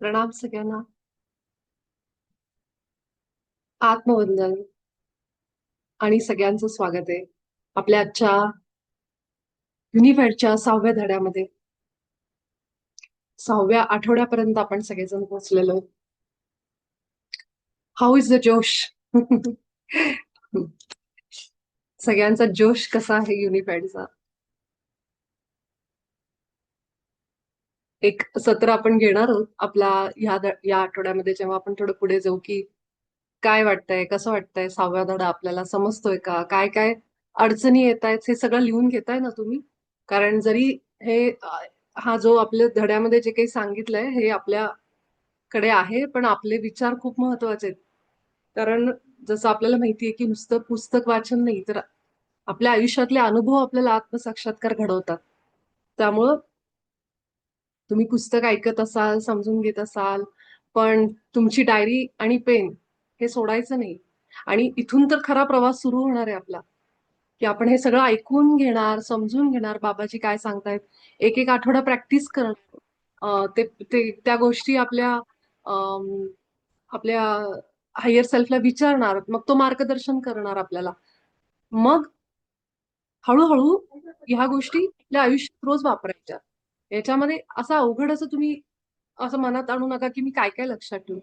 प्रणाम सगळ्यांना. आत्मवंदन आणि सगळ्यांचं स्वागत आहे आपल्या आजच्या युनिफेडच्या 6व्या धड्यामध्ये. 6व्या आठवड्यापर्यंत आपण सगळेजण पोहोचलेलो आहोत. हाऊ इज द जोश? सगळ्यांचा जोश कसा आहे युनिफेडचा? एक सत्र आपण घेणार आहोत आपला या आठवड्यामध्ये, जेव्हा आपण थोडं पुढे जाऊ, की काय वाटतंय, कसं वाटतंय, 6व्या धडा आपल्याला समजतोय का, काय काय अडचणी येत आहेत, हे सगळं लिहून घेताय ना तुम्ही? कारण जरी हे हा जो आपल्या धड्यामध्ये जे काही सांगितलंय हे आपल्याकडे आहे, पण आपले विचार खूप महत्वाचे आहेत. कारण जसं आपल्याला माहितीये की नुसतं पुस्तक वाचन नाही, तर आपल्या आयुष्यातले अनुभव आपल्याला आत्मसाक्षात्कार घडवतात. त्यामुळं तुम्ही पुस्तक ऐकत असाल, समजून घेत असाल, पण तुमची डायरी आणि पेन हे सोडायचं नाही. आणि इथून तर खरा प्रवास सुरू होणार आहे आपला, की आपण हे सगळं ऐकून घेणार, समजून घेणार, बाबाजी काय सांगतायत. एक एक आठवडा प्रॅक्टिस करणार. ते ते त्या गोष्टी अम, आपल्या हायर सेल्फला विचारणार, मग तो मार्गदर्शन करणार आपल्याला. मग हळूहळू ह्या गोष्टी आपल्या आयुष्यात रोज वापरायच्या. याच्यामध्ये असं अवघड असं तुम्ही असं मनात आणू नका की मी काय काय लक्षात ठेवू.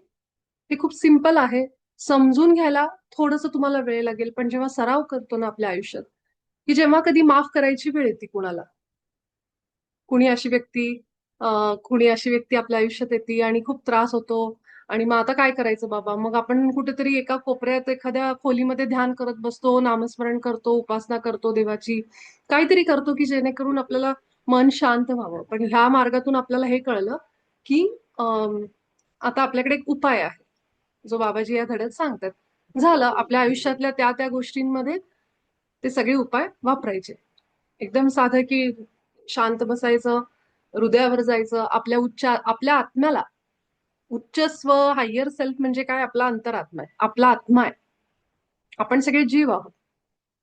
ते खूप सिंपल आहे. समजून घ्यायला थोडंसं तुम्हाला वेळ लागेल, पण जेव्हा सराव करतो ना आपल्या आयुष्यात, की जेव्हा कधी माफ करायची वेळ येते कुणाला, कुणी अशी व्यक्ती कुणी अशी व्यक्ती आपल्या आयुष्यात येते आणि खूप त्रास होतो. आणि मग आता काय करायचं बाबा? मग आपण कुठेतरी एका कोपऱ्यात एखाद्या खोलीमध्ये ध्यान करत बसतो, नामस्मरण करतो, उपासना करतो देवाची, काहीतरी करतो की जेणेकरून आपल्याला मन शांत व्हावं. पण ह्या मार्गातून आपल्याला हे कळलं की अम, आता आपल्याकडे एक उपाय आहे, जो बाबाजी या धड्यात सांगतात. झालं आपल्या आयुष्यातल्या त्या त्या गोष्टींमध्ये ते सगळे उपाय वापरायचे. एकदम साधं की शांत बसायचं, हृदयावर जायचं, आपल्या आत्म्याला, उच्च स्व, हायर सेल्फ म्हणजे काय? आपला अंतरात्मा आहे, आपला आत्मा आहे. आपण सगळे जीव आहोत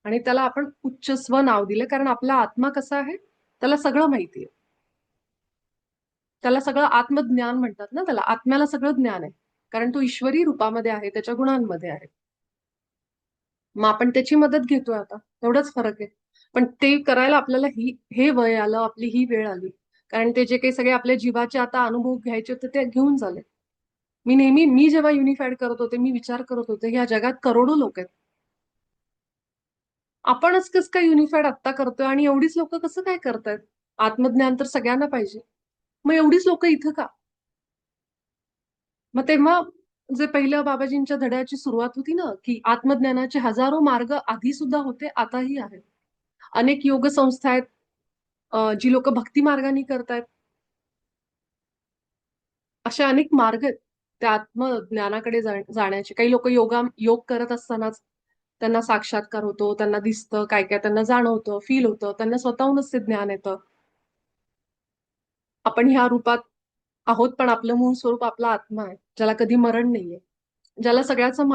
आणि त्याला आपण उच्च स्व नाव दिलं, कारण आपला आत्मा कसा आहे त्याला सगळं माहितीये. त्याला सगळं आत्मज्ञान म्हणतात ना, त्याला आत्म्याला सगळं ज्ञान आहे, कारण तो ईश्वरी रूपामध्ये आहे, त्याच्या गुणांमध्ये आहे. मग आपण त्याची मदत घेतोय आता, एवढाच फरक आहे. पण ते करायला आपल्याला हे वय आलं, आपली ही वेळ आली. कारण ते जे काही सगळे आपल्या जीवाचे आता अनुभव घ्यायचे होते ते घेऊन झाले. मी जेव्हा युनिफाईड करत होते, मी विचार करत होते ह्या जगात करोडो लोक आहेत, आपणच कसं काय युनिफाईड आत्ता करतोय आणि एवढीच लोक कसं काय करतायत? आत्मज्ञान तर सगळ्यांना पाहिजे, मग एवढीच लोक इथं का? मग तेव्हा जे पहिलं बाबाजींच्या धड्याची सुरुवात होती ना, की आत्मज्ञानाचे हजारो मार्ग आधी सुद्धा होते, आताही आहेत. अनेक योग संस्था आहेत, जी लोक भक्ती मार्गाने करतायत. असे अनेक मार्ग आहेत त्या आत्मज्ञानाकडे जाण्याचे. काही लोक योग करत असतानाच त्यांना साक्षात्कार होतो, त्यांना दिसतं, काय काय त्यांना जाणवतं, फील होतं, त्यांना स्वतःहूनच ते ज्ञान येतं. आपण ह्या रूपात आहोत, पण आपलं मूळ स्वरूप आपला आत्मा आहे, ज्याला कधी मरण नाहीये, ज्याला सगळ्याचं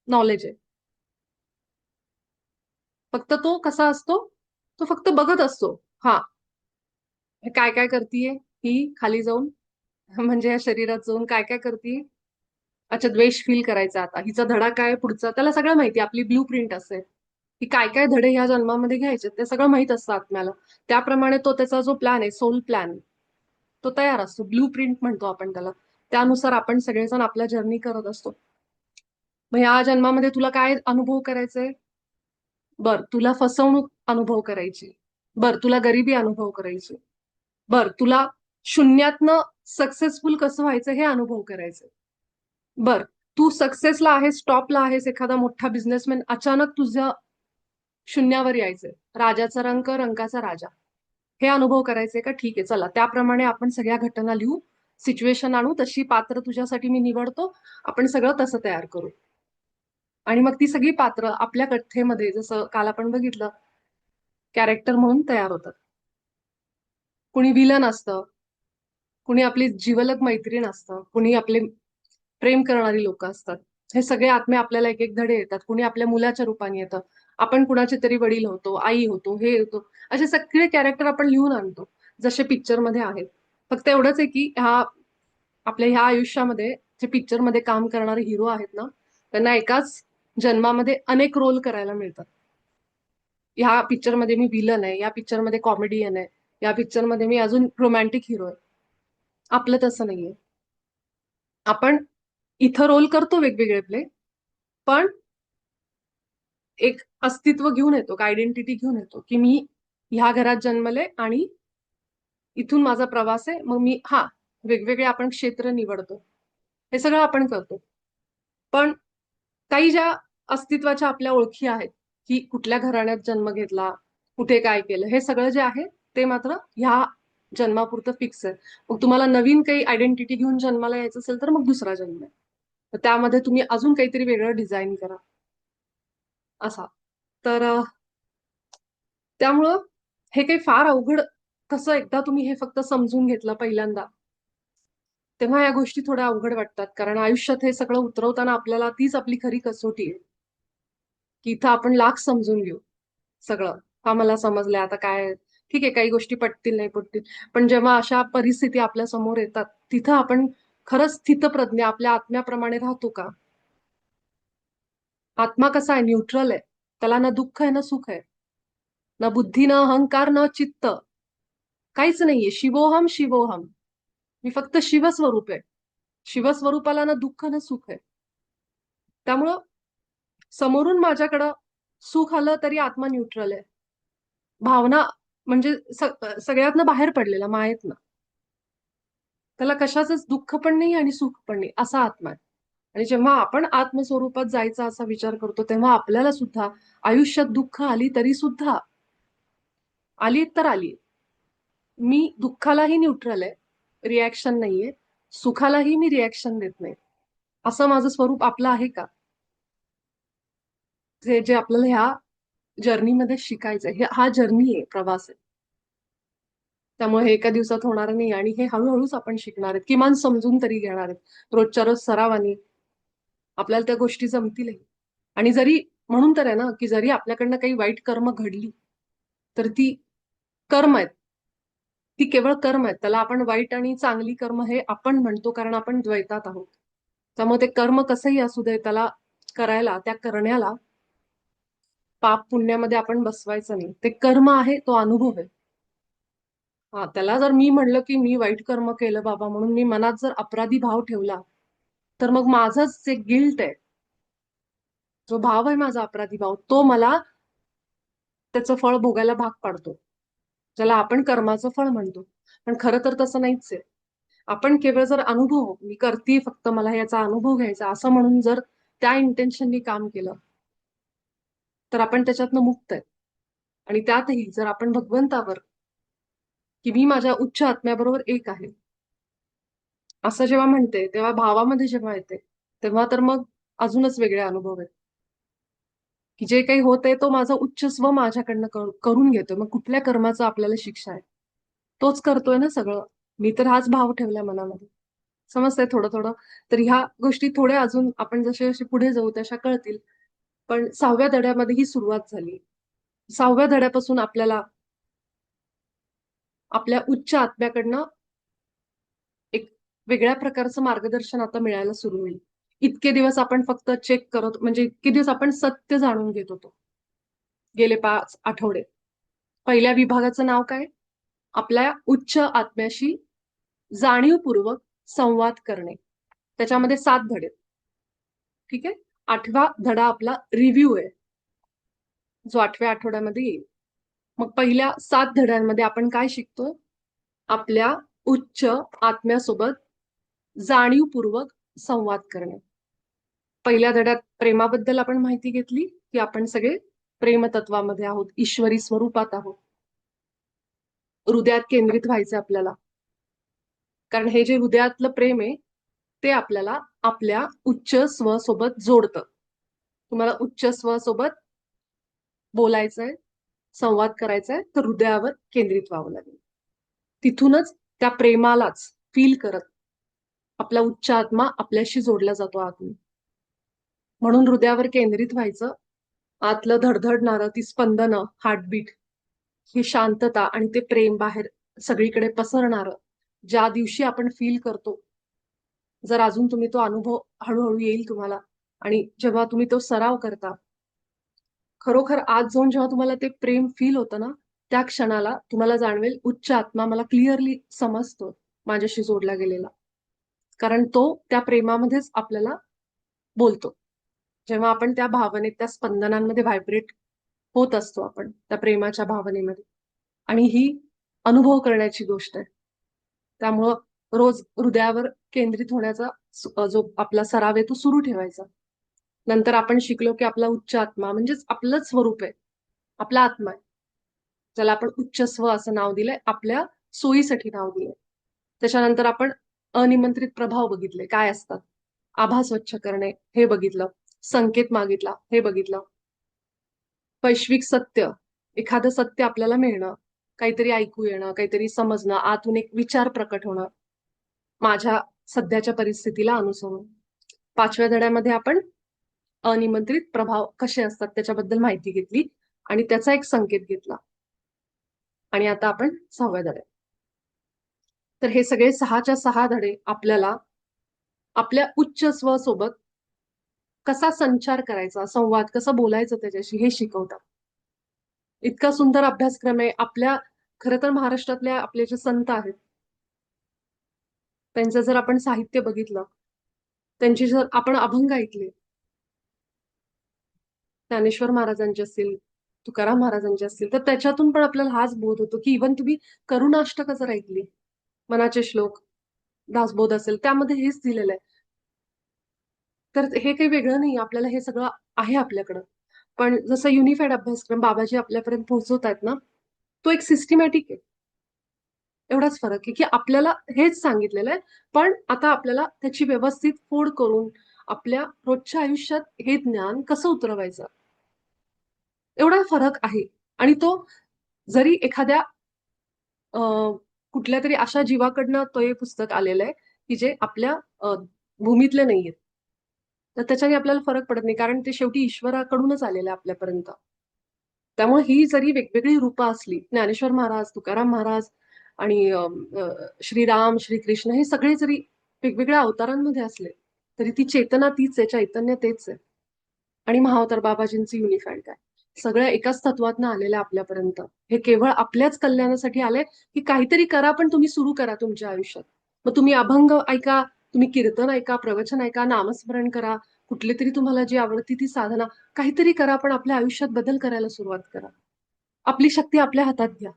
नॉलेज आहे. फक्त तो कसा असतो? तो फक्त बघत असतो. हा, हे काय काय करतीये ही खाली जाऊन, म्हणजे या शरीरात जाऊन काय काय करतीये. अच्छा, द्वेष फील करायचा, आता हिचा धडा काय पुढचा त्याला सगळं माहिती, आपली ब्लू प्रिंट असेल की काय काय धडे ह्या जन्मामध्ये घ्यायचे ते सगळं माहित असतं आत्म्याला. त्याप्रमाणे तो त्याचा जो प्लॅन आहे, सोल प्लॅन, तो तयार असतो. ब्लू प्रिंट म्हणतो आपण त्याला. त्यानुसार आपण सगळेजण आपल्या जर्नी करत असतो. मग ह्या जन्मामध्ये तुला काय अनुभव करायचे? बर, तुला फसवणूक अनुभव करायची. बर, तुला गरिबी अनुभव करायची. बर, तुला शून्यातनं सक्सेसफुल कसं व्हायचं हे अनुभव करायचे. बर, तू सक्सेसला आहेस, टॉपला आहेस, एखादा मोठा बिझनेसमॅन, अचानक तुझ्या शून्यावर यायचंय, राजाचा रंक, रंकाचा राजा, हे अनुभव करायचे का? ठीक आहे, चला त्याप्रमाणे आपण सगळ्या घटना लिहू, सिच्युएशन आणू, तशी पात्र तुझ्यासाठी मी निवडतो, आपण सगळं तसं तयार करू. आणि मग ती सगळी पात्र आपल्या कथेमध्ये, जसं काल आपण बघितलं, कॅरेक्टर म्हणून तयार होतात. कुणी विलन असतं, कुणी आपली जिवलग मैत्रीण असतं, कुणी आपले प्रेम करणारी लोक असतात. हे सगळे आत्मे आपल्याला एक एक धडे येतात. कुणी आपल्या मुलाच्या रूपाने येतं, आपण कुणाचे तरी वडील होतो, आई होतो, हे होतो. असे सगळे कॅरेक्टर आपण लिहून आणतो, जसे पिक्चर मध्ये आहेत. फक्त एवढंच आहे की आपल्या ह्या आयुष्यामध्ये जे पिक्चर मध्ये काम करणारे हिरो आहेत ना, त्यांना एकाच जन्मामध्ये अनेक रोल करायला मिळतात. ह्या पिक्चर मध्ये मी विलन आहे, या पिक्चर मध्ये कॉमेडियन आहे, या पिक्चर मध्ये मी अजून रोमॅन्टिक हिरो आहे. आपलं तसं नाहीये. आपण इथं रोल करतो वेगवेगळे प्ले, पण एक अस्तित्व घेऊन येतो, आयडेंटिटी घेऊन येतो, की मी ह्या घरात जन्मले आणि इथून माझा प्रवास आहे. मग मी वेगवेगळे आपण क्षेत्र निवडतो, हे सगळं आपण करतो. पण काही ज्या अस्तित्वाच्या आपल्या ओळखी आहेत, की कुठल्या घराण्यात जन्म घेतला, कुठे काय केलं, हे सगळं जे आहे ते मात्र ह्या जन्मापुरतं फिक्स आहे. मग तुम्हाला नवीन काही आयडेंटिटी घेऊन जन्माला यायचं असेल तर मग दुसरा जन्म आहे. तर त्यामध्ये तुम्ही अजून काहीतरी वेगळं डिझाईन करा, असा. तर त्यामुळं हे काही फार अवघड, कसं एकदा तुम्ही हे फक्त समजून घेतलं पहिल्यांदा, तेव्हा या गोष्टी थोड्या अवघड वाटतात. कारण आयुष्यात हे सगळं उतरवताना आपल्याला तीच आपली खरी कसोटी आहे, की इथं आपण लाख समजून घेऊ सगळं. हा मला समजलंय, आता काय ठीक आहे, काही गोष्टी पटतील नाही पटतील, पण जेव्हा अशा परिस्थिती आपल्या समोर येतात, तिथं आपण खरंच स्थितप्रज्ञ आपल्या आत्म्याप्रमाणे राहतो का? आत्मा कसा आहे? न्यूट्रल आहे. त्याला ना दुःख आहे ना सुख आहे, ना बुद्धी ना अहंकार ना चित्त, काहीच नाहीये. शिवोहम शिवोहम. मी फक्त शिवस्वरूप आहे. शिवस्वरूपाला ना दुःख ना सुख आहे. त्यामुळं समोरून माझ्याकडं सुख आलं तरी आत्मा न्यूट्रल आहे. भावना म्हणजे सगळ्यातनं बाहेर पडलेला मायेतनं. त्याला कशाचंच दुःख पण नाही आणि सुख पण नाही, असा आत्मा आहे. आणि जेव्हा आपण आत्मस्वरूपात जायचा असा विचार करतो, तेव्हा आपल्याला सुद्धा आयुष्यात दुःख आली तरी सुद्धा, आली तर आली, मी दुःखालाही न्यूट्रल आहे, रिॲक्शन नाहीये. सुखालाही मी रिॲक्शन देत नाही. असं माझं स्वरूप आपलं आहे का? जे जे आपल्याला ह्या जर्नीमध्ये शिकायचंय. हा जर्नी आहे, प्रवास आहे. त्यामुळे हे एका दिवसात होणार नाही आणि हे हळूहळूच आपण शिकणार आहेत, किमान समजून तरी घेणार आहेत. रोजच्या रोज सरावानी आपल्याला त्या गोष्टी जमतीलही. आणि जरी, म्हणून तर आहे ना, की जरी आपल्याकडनं काही वाईट कर्म घडली, तर ती कर्म आहेत. ती केवळ कर्म आहेत. त्याला आपण वाईट आणि चांगली कर्म हे आपण म्हणतो, कारण आपण द्वैतात आहोत. त्यामुळे ते कर्म कसंही असू दे, त्याला करायला, त्या करण्याला पाप पुण्यामध्ये आपण बसवायचं नाही. ते कर्म आहे, तो अनुभव आहे. त्याला जर मी म्हणलं की मी वाईट कर्म केलं बाबा, म्हणून मी मनात जर अपराधी भाव ठेवला, तर मग माझंच जे गिल्ट आहे, जो भाव आहे माझा अपराधी भाव, तो मला त्याचं फळ भोगायला भाग पाडतो, ज्याला आपण कर्माचं फळ म्हणतो. पण खरं तर तसं नाहीच आहे. आपण केवळ जर अनुभव, मी करते फक्त मला याचा अनुभव घ्यायचा असं म्हणून जर त्या इंटेन्शननी काम केलं, तर आपण त्याच्यातनं मुक्त आहे. आणि त्यातही जर आपण भगवंतावर, की मी माझ्या उच्च आत्म्याबरोबर एक आहे, असं जेव्हा म्हणते, तेव्हा भावामध्ये जेव्हा येते, तेव्हा तर मग अजूनच वेगळे अनुभव आहेत, की जे काही होत आहे तो माझा उच्च स्व माझ्याकडनं करून घेतोय. मग कुठल्या कर्माचं आपल्याला शिक्षा आहे? तोच करतोय ना सगळं. मी तर हाच भाव ठेवलाय मनामध्ये. समजतंय थोडं थोडं. तर ह्या गोष्टी थोड्या अजून आपण जसे जसे पुढे जाऊ तशा कळतील. पण 6व्या धड्यामध्ये ही सुरुवात झाली. 6व्या धड्यापासून आपल्याला आपल्या उच्च आत्म्याकडनं एक वेगळ्या प्रकारचं मार्गदर्शन आता मिळायला सुरू होईल. इतके दिवस आपण फक्त चेक करत, म्हणजे इतके दिवस आपण सत्य जाणून घेत होतो. गेले 5 आठवडे. पहिल्या विभागाचं नाव काय? आपल्या उच्च आत्म्याशी जाणीवपूर्वक संवाद करणे. त्याच्यामध्ये 7 धडे. ठीक आहे. 8वा धडा आपला रिव्ह्यू आहे, जो 8व्या आठवड्यामध्ये येईल. मग पहिल्या 7 धड्यांमध्ये आपण काय शिकतो? आपल्या उच्च आत्म्यासोबत जाणीवपूर्वक संवाद करणे. पहिल्या धड्यात प्रेमाबद्दल आपण माहिती घेतली, की आपण सगळे प्रेमतत्वामध्ये आहोत, ईश्वरी स्वरूपात आहोत. हृदयात केंद्रित व्हायचं आपल्याला, कारण हे जे हृदयातलं प्रेम आहे, ते आपल्याला आपल्या उच्च स्व सोबत जोडतं. तुम्हाला उच्च स्व सोबत बोलायचंय, संवाद करायचाय, तर हृदयावर केंद्रित व्हावं लागेल. तिथूनच त्या प्रेमालाच फील करत आपला उच्च आत्मा आपल्याशी जोडला जातो आतून. म्हणून हृदयावर केंद्रित व्हायचं. आतलं धडधडणारं, ती स्पंदनं, हार्टबीट, ही शांतता आणि ते प्रेम बाहेर सगळीकडे पसरणारं ज्या दिवशी आपण फील करतो, जर अजून तुम्ही तो अनुभव हळूहळू येईल तुम्हाला, आणि जेव्हा तुम्ही तो सराव करता, खरोखर आज जाऊन जेव्हा तुम्हाला ते प्रेम फील होतं ना, त्या क्षणाला तुम्हाला जाणवेल उच्च आत्मा मला क्लिअरली समजतो माझ्याशी जोडला गेलेला. कारण तो त्या प्रेमामध्येच आपल्याला बोलतो. जेव्हा आपण त्या भावनेत, त्या स्पंदनांमध्ये व्हायब्रेट होत असतो आपण, त्या प्रेमाच्या भावनेमध्ये. आणि ही अनुभव करण्याची गोष्ट आहे. त्यामुळं रोज हृदयावर केंद्रित होण्याचा जो आपला सराव आहे तो सुरू ठेवायचा. नंतर आपण शिकलो की आपला उच्च आत्मा म्हणजेच आपलंच स्वरूप आहे. आपला आत्मा आहे. ज्याला आपण उच्च स्व असं नाव दिलंय, आपल्या सोयीसाठी नाव दिलंय. त्याच्यानंतर आपण अनिमंत्रित प्रभाव बघितले, काय असतात. आभा स्वच्छ करणे हे बघितलं. संकेत मागितला हे बघितलं. वैश्विक सत्य, एखादं सत्य आपल्याला मिळणं, काहीतरी ऐकू येणं, काहीतरी समजणं, आतून एक विचार प्रकट होणं, माझ्या सध्याच्या परिस्थितीला अनुसरून. 5व्या धड्यामध्ये आपण अनिमंत्रित प्रभाव कसे असतात त्याच्याबद्दल माहिती घेतली आणि त्याचा एक संकेत घेतला. आणि आता आपण 6व्या धड्यात. तर हे सगळे 6च्या 6 धडे आपल्याला आपल्या उच्च स्व सोबत कसा संचार करायचा, संवाद कसं बोलायचं त्याच्याशी हे शिकवतात. इतका सुंदर अभ्यासक्रम आहे. आपल्या खरं तर महाराष्ट्रातल्या आपले जे संत आहेत, त्यांचं जर आपण साहित्य बघितलं, त्यांची जर आपण अभंग ऐकले, ज्ञानेश्वर महाराजांचे असतील, तुकाराम महाराजांचे असतील, तर त्याच्यातून पण आपल्याला हाच बोध होतो की इव्हन तुम्ही करुणाष्टकं जर ऐकली, मनाचे श्लोक, दासबोध असेल, त्यामध्ये हेच दिलेलं आहे. तर हे काही वेगळं नाही, आपल्याला हे सगळं आहे आपल्याकडं. पण जसं युनिफाईड अभ्यासक्रम बाबाजी आपल्यापर्यंत पोहोचवतायत ना, तो एक सिस्टमॅटिक आहे. एवढाच फरक आहे, की आपल्याला हेच सांगितलेलं आहे, पण आता आपल्याला त्याची व्यवस्थित फोड करून आपल्या रोजच्या आयुष्यात हे ज्ञान कसं उतरवायचं, एवढा फरक आहे. आणि तो जरी एखाद्या अ, कुठल्या तरी अशा जीवाकडनं तो हे पुस्तक आलेलं आहे, की जे आपल्या भूमीतले नाहीयेत. तर त्याच्याने आपल्याला फरक पडत नाही, कारण ते शेवटी ईश्वराकडूनच आलेलं आहे आपल्यापर्यंत. त्यामुळे ही जरी वेगवेगळी रूपं असली, ज्ञानेश्वर महाराज, तुकाराम महाराज आणि श्रीराम, श्रीकृष्ण हे सगळे जरी वेगवेगळ्या अवतारांमध्ये असले, तरी ती चेतना तीच आहे, चैतन्य तेच आहे. आणि महाअवतार बाबाजींचं युनिफाईड काय, सगळ्या एकाच तत्वातनं आलेलं आपल्यापर्यंत. हे केवळ आपल्याच कल्याणासाठी आलंय, की काहीतरी करा, पण तुम्ही सुरू करा तुमच्या आयुष्यात. मग तुम्ही अभंग ऐका, तुम्ही कीर्तन ऐका, प्रवचन ऐका, नामस्मरण करा, कुठली तरी तुम्हाला जी आवडती ती साधना, काहीतरी करा, पण आपल्या आयुष्यात बदल करायला सुरुवात करा. आपली शक्ती आपल्या हातात घ्या.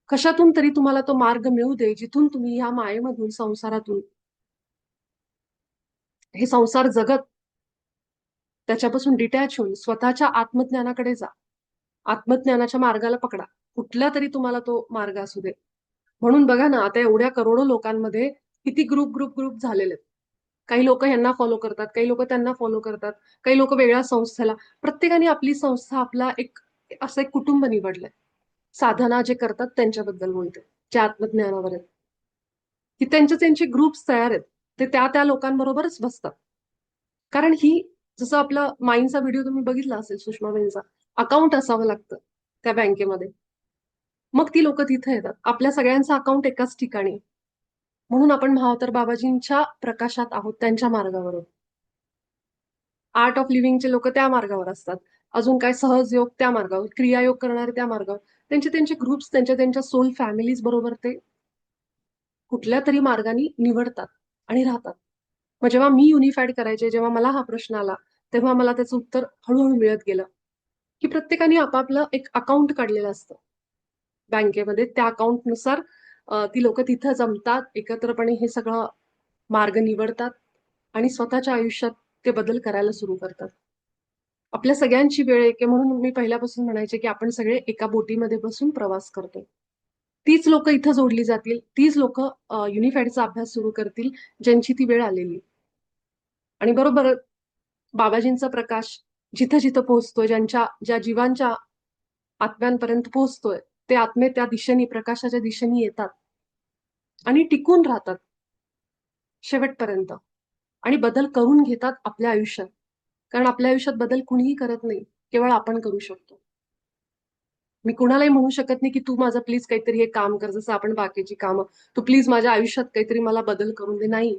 कशातून तरी तुम्हाला तो मार्ग मिळू दे, जिथून तुम्ही ह्या मायेमधून, संसारातून, हे संसार जगत त्याच्यापासून डिटॅच होऊन स्वतःच्या आत्मज्ञानाकडे जा. आत्मज्ञानाच्या मार्गाला पकडा. कुठला तरी तुम्हाला तो मार्ग असू दे. म्हणून बघा ना, आता एवढ्या करोडो लोकांमध्ये किती ग्रुप झालेले आहेत. काही लोक ह्यांना फॉलो करतात, काही लोक त्यांना फॉलो करतात, काही लोक वेगळ्या संस्थेला. प्रत्येकाने आपली संस्था, आपला एक असं एक कुटुंब निवडलंय. साधना जे करतात त्यांच्याबद्दल बोलते, जे आत्मज्ञानावर आहेत, की त्यांचे ग्रुप्स तयार आहेत. ते त्या लोकांबरोबरच बसतात. कारण ही, जसं आपला माईंचा व्हिडिओ तुम्ही बघितला असेल, सुषमाबाईंचा, अकाउंट असावं लागतं त्या बँकेमध्ये. मग ती लोक तिथे येतात. आपल्या सगळ्यांचं अकाउंट एकाच ठिकाणी. म्हणून आपण महाअवतार बाबाजींच्या प्रकाशात आहोत, त्यांच्या मार्गावर. आर्ट ऑफ लिव्हिंगचे लोक त्या मार्गावर असतात. अजून काय सहज योग त्या मार्गावर, क्रियायोग करणारे त्या मार्गावर. त्यांचे ग्रुप्स, त्यांच्या सोल फॅमिलीज बरोबर ते कुठल्या तरी मार्गाने निवडतात आणि राहतात. मग जेव्हा मी युनिफाईड करायचे, जेव्हा मला हा प्रश्न आला, तेव्हा मला त्याचं उत्तर हळूहळू मिळत गेलं, की प्रत्येकाने आपापलं एक अकाउंट काढलेलं असतं बँकेमध्ये. त्या अकाउंटनुसार ती लोक तिथं जमतात, एकत्रपणे हे सगळं मार्ग निवडतात आणि स्वतःच्या आयुष्यात ते बदल करायला सुरू करतात. आपल्या सगळ्यांची वेळ आहे, म्हणून मी पहिल्यापासून म्हणायचे, की आपण सगळे एका बोटीमध्ये बसून प्रवास करतोय. तीच लोक इथं जोडली जातील, तीच लोक युनिफाईडचा अभ्यास सुरू करतील, ज्यांची ती वेळ आलेली. आणि बरोबर बाबाजींचा प्रकाश जिथं जिथं पोहोचतोय, ज्या जीवांच्या आत्म्यांपर्यंत पोहोचतोय, ते आत्मे त्या दिशेने, प्रकाशाच्या दिशेने येतात आणि टिकून राहतात शेवटपर्यंत आणि बदल करून घेतात आपल्या आयुष्यात. कारण आपल्या आयुष्यात बदल कुणीही करत नाही, केवळ आपण करू शकतो. मी कुणालाही म्हणू शकत नाही, की तू माझं प्लीज काहीतरी हे काम कर, जसं आपण बाकीची कामं, तू प्लीज माझ्या आयुष्यात काहीतरी मला बदल करून दे. नाही,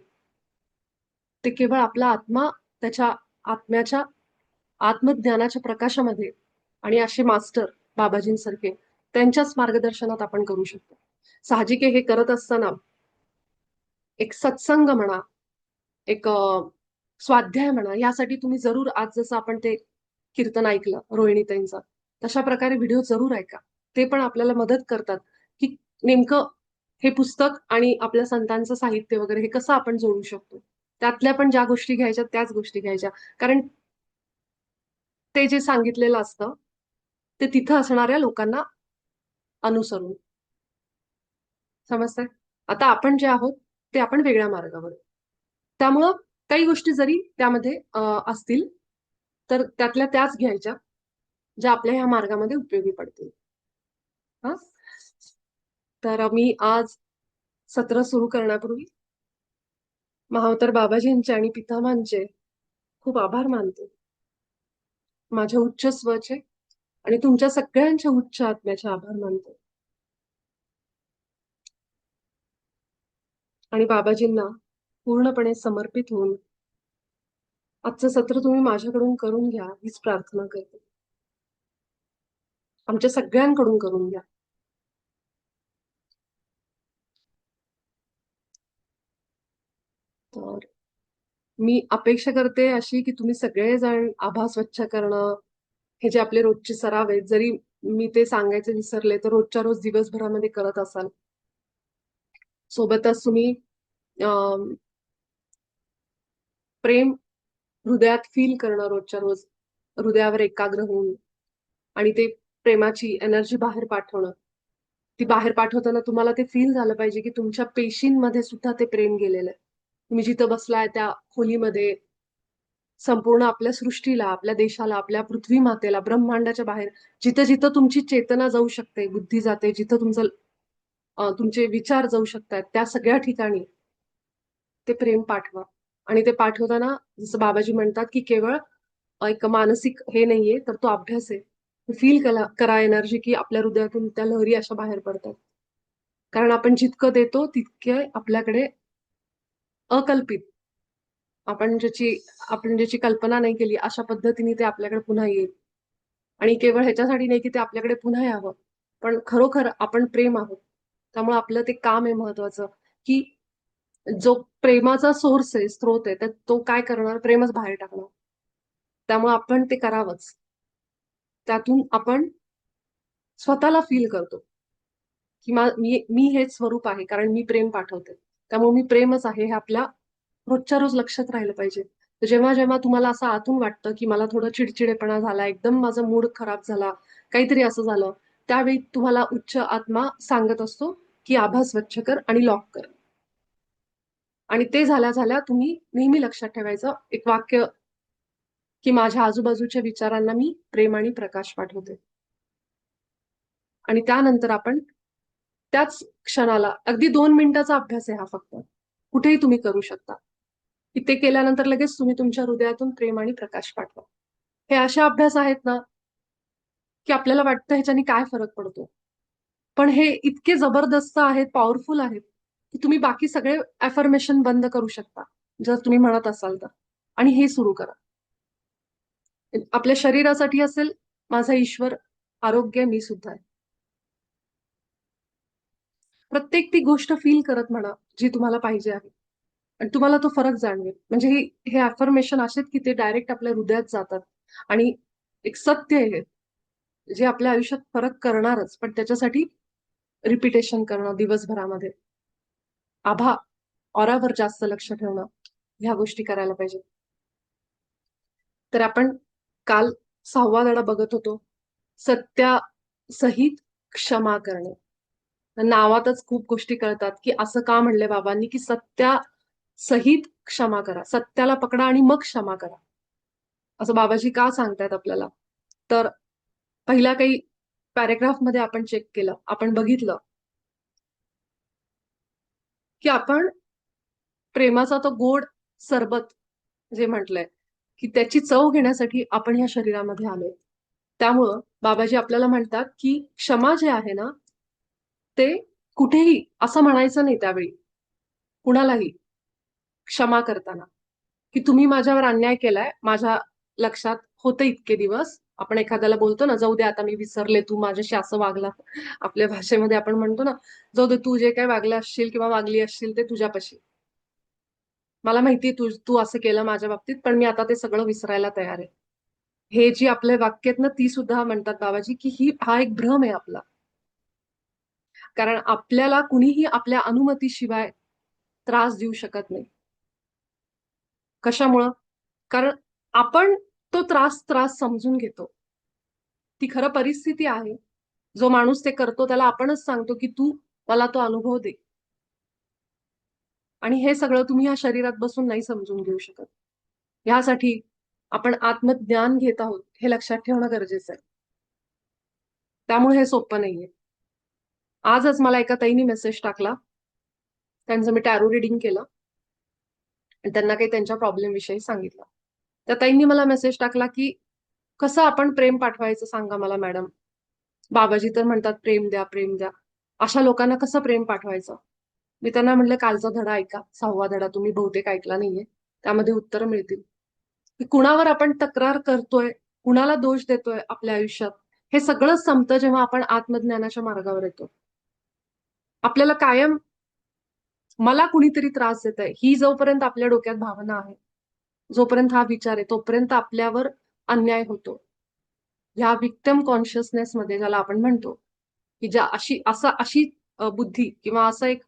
ते केवळ आपला आत्मा त्याच्या आत्म्याच्या आत्मज्ञानाच्या प्रकाशामध्ये आणि असे मास्टर बाबाजींसारखे त्यांच्याच मार्गदर्शनात आपण करू शकतो. साहजिक आहे हे करत असताना एक सत्संग म्हणा, एक स्वाध्याय म्हणा, यासाठी तुम्ही जरूर आज जसं आपण ते कीर्तन ऐकलं रोहिणीताईंचं, तशा प्रकारे व्हिडिओ जरूर ऐका. ते पण आपल्याला मदत करतात, की नेमकं हे पुस्तक आणि आपल्या संतांचं साहित्य वगैरे हे कसं आपण जोडू शकतो. त्यातल्या पण ज्या गोष्टी घ्यायच्या त्याच गोष्टी घ्यायच्या. कारण ते जे सांगितलेलं असतं, ते तिथं असणाऱ्या लोकांना अनुसरून. समजतंय? आता आपण जे आहोत, ते आपण वेगळ्या मार्गावर आहे. त्यामुळं काही गोष्टी जरी त्यामध्ये असतील, तर त्यातल्या त्याच घ्यायच्या, ज्या आपल्या ह्या मार्गामध्ये उपयोगी पडतील. हां? तर मी आज सत्र सुरू करण्यापूर्वी महावतर बाबाजींचे आणि पितामहांचे खूप आभार मानते. माझ्या उच्च स्वचे आणि तुमच्या सगळ्यांच्या उच्च आत्म्याचे आभार मानते. आणि बाबाजींना पूर्णपणे समर्पित होऊन आजचं सत्र तुम्ही माझ्याकडून करून घ्या, हीच प्रार्थना करते. आमच्या सगळ्यांकडून करून घ्या. तर मी अपेक्षा करते अशी, की तुम्ही सगळेजण आभा स्वच्छ करणं, हे जे आपले रोजचे सराव आहेत, जरी मी ते सांगायचे विसरले, तर रोजच्या रोज दिवसभरामध्ये करत असाल. सोबतच तुम्ही प्रेम हृदयात फील करणं रोजच्या रोज, हृदयावर एकाग्र होऊन आणि ते प्रेमाची एनर्जी बाहेर पाठवणं. ती बाहेर पाठवताना तुम्हाला ते फील झालं पाहिजे, की तुमच्या पेशींमध्ये सुद्धा ते प्रेम गेलेलं आहे. तुम्ही जिथं बसलाय त्या खोलीमध्ये संपूर्ण आपल्या सृष्टीला, आपल्या देशाला, आपल्या पृथ्वी मातेला, ब्रह्मांडाच्या बाहेर जिथं-जिथं तुमची चेतना जाऊ शकते, बुद्धी जाते, जिथं तुमचे विचार जाऊ शकतात, त्या सगळ्या ठिकाणी ते प्रेम पाठवा. आणि ते पाठवताना जसं बाबाजी म्हणतात, की केवळ एक मानसिक हे नाहीये, तर तो अभ्यास आहे. फील करा एनर्जी, की आपल्या हृदयातून त्या लहरी अशा बाहेर पडतात. कारण आपण जितकं देतो, तितके आपल्याकडे अकल्पित आपण ज्याची कल्पना नाही केली, अशा पद्धतीने ते आपल्याकडे पुन्हा येईल. आणि केवळ ह्याच्यासाठी नाही, की ते आपल्याकडे पुन्हा यावं. पण खरोखर आपण प्रेम आहोत. त्यामुळे आपलं ते काम आहे महत्वाचं, की जो प्रेमाचा सोर्स आहे, स्रोत आहे, तर तो काय करणार? प्रेमच बाहेर टाकणार. त्यामुळे आपण ते करावंच. त्यातून आपण स्वतःला फील करतो, की मी हेच स्वरूप आहे, कारण मी प्रेम पाठवते. त्यामुळे मी प्रेमच आहे, हे आपल्या रोजच्या रोज लक्षात राहिलं पाहिजे. तर जेव्हा-जेव्हा तुम्हाला असं आतून वाटतं, की मला थोडं चिडचिडेपणा झाला, एकदम माझा मूड खराब झाला, काहीतरी असं झालं, त्यावेळी तुम्हाला उच्च आत्मा सांगत असतो, की आभा स्वच्छ कर आणि लॉक कर. आणि ते झाल्या-झाल्या तुम्ही नेहमी लक्षात ठेवायचं एक वाक्य, की माझ्या आजूबाजूच्या विचारांना मी प्रेम आणि प्रकाश पाठवते. आणि त्यानंतर आपण त्याच क्षणाला अगदी 2 मिनिटाचा अभ्यास आहे हा फक्त. कुठेही तुम्ही करू शकता. की ते केल्यानंतर लगेच तुम्ही तुमच्या हृदयातून प्रेम आणि प्रकाश पाठवा. हे असे अभ्यास आहेत ना, की आपल्याला वाटतं ह्याच्याने काय फरक पडतो. पण हे इतके जबरदस्त आहेत, पॉवरफुल आहेत, की तुम्ही बाकी सगळे अफर्मेशन बंद करू शकता. जर तुम्ही म्हणत असाल तर. आणि हे सुरू करा. आपल्या शरीरासाठी असेल, माझा ईश्वर, आरोग्य मी सुद्धा आहे. प्रत्येक ती गोष्ट फील करत म्हणा, जी तुम्हाला पाहिजे आहे. आणि तुम्हाला तो फरक जाणवेल. म्हणजे हे अफर्मेशन असे की ते डायरेक्ट आपल्या हृदयात जातात. आणि एक सत्य आहे हे, जे आपल्या आयुष्यात फरक करणारच. पण त्याच्यासाठी रिपिटेशन करणं दिवसभरामध्ये. आभा, ऑरावर जास्त लक्ष ठेवणं, ह्या गोष्टी करायला पाहिजे. तर आपण काल 6वा धडा बघत होतो. सत्यासहित क्षमा करणे. नावातच खूप गोष्टी कळतात, की असं का म्हणलंय बाबांनी, की सत्यासहित क्षमा करा. सत्याला पकडा आणि मग क्षमा करा. असं बाबाजी का सांगतायत आपल्याला? तर पहिल्या काही पॅराग्राफमध्ये आपण चेक केलं. आपण बघितलं, की आपण प्रेमाचा तो गोड सरबत जे म्हटलंय, की त्याची चव घेण्यासाठी आपण ह्या शरीरामध्ये आलोय. त्यामुळं बाबाजी आपल्याला म्हणतात, की क्षमा जे आहे ना, ते कुठेही असं म्हणायचं नाही त्यावेळी, कुणालाही क्षमा करताना. की तुम्ही माझ्यावर अन्याय केलाय, माझ्या लक्षात होतं इतके दिवस. आपण एखाद्याला बोलतो ना, जाऊ दे आता मी विसरले, तू माझ्याशी असं वागला. आपल्या भाषेमध्ये आपण म्हणतो ना, जाऊ दे तू जे काही वागला असशील किंवा वागली असशील ते तुझ्यापाशी. मला माहिती तू तू असं केलं माझ्या बाबतीत, पण मी आता ते सगळं विसरायला तयार आहे. हे जी आपले वाक्य आहेत ना, ती सुद्धा म्हणतात बाबाजी, की हा एक भ्रम आहे आपला. कारण आपल्याला कुणीही आपल्या अनुमतीशिवाय त्रास देऊ शकत नाही. कशामुळं? कारण आपण तो त्रास त्रास समजून घेतो. ती खरं परिस्थिती आहे. जो माणूस ते करतो त्याला आपणच सांगतो, की तू मला तो अनुभव दे. आणि हे सगळं तुम्ही या शरीरात बसून नाही समजून घेऊ शकत. ह्यासाठी आपण आत्मज्ञान घेत आहोत हे लक्षात ठेवणं गरजेचं आहे. त्यामुळे हे सोपं नाहीये. आजच मला एका ताईनी मेसेज टाकला. त्यांचं मी टॅरो रिडिंग केलं आणि त्यांना काही त्यांच्या प्रॉब्लेम विषयी सांगितलं. त्या ताईंनी मला मेसेज टाकला, की कसं आपण प्रेम पाठवायचं सांगा मला मॅडम. बाबाजी तर म्हणतात प्रेम द्या, प्रेम द्या. अशा लोकांना कसं प्रेम पाठवायचं? मी त्यांना म्हटलं कालचा धडा ऐका, 6वा धडा तुम्ही बहुतेक ऐकला नाहीये. त्यामध्ये उत्तरं मिळतील. की कुणावर आपण तक्रार करतोय, कुणाला दोष देतोय आपल्या आयुष्यात, हे सगळं संपतं जेव्हा आपण आत्मज्ञानाच्या मार्गावर येतो. आपल्याला कायम मला कुणीतरी त्रास देत आहे ही जोपर्यंत आपल्या डोक्यात भावना आहे, जोपर्यंत हा विचार आहे, तोपर्यंत आपल्यावर अन्याय होतो. ह्या विक्टिम कॉन्शियसनेस मध्ये ज्याला आपण म्हणतो, की ज्या अशी बुद्धी किंवा असं एक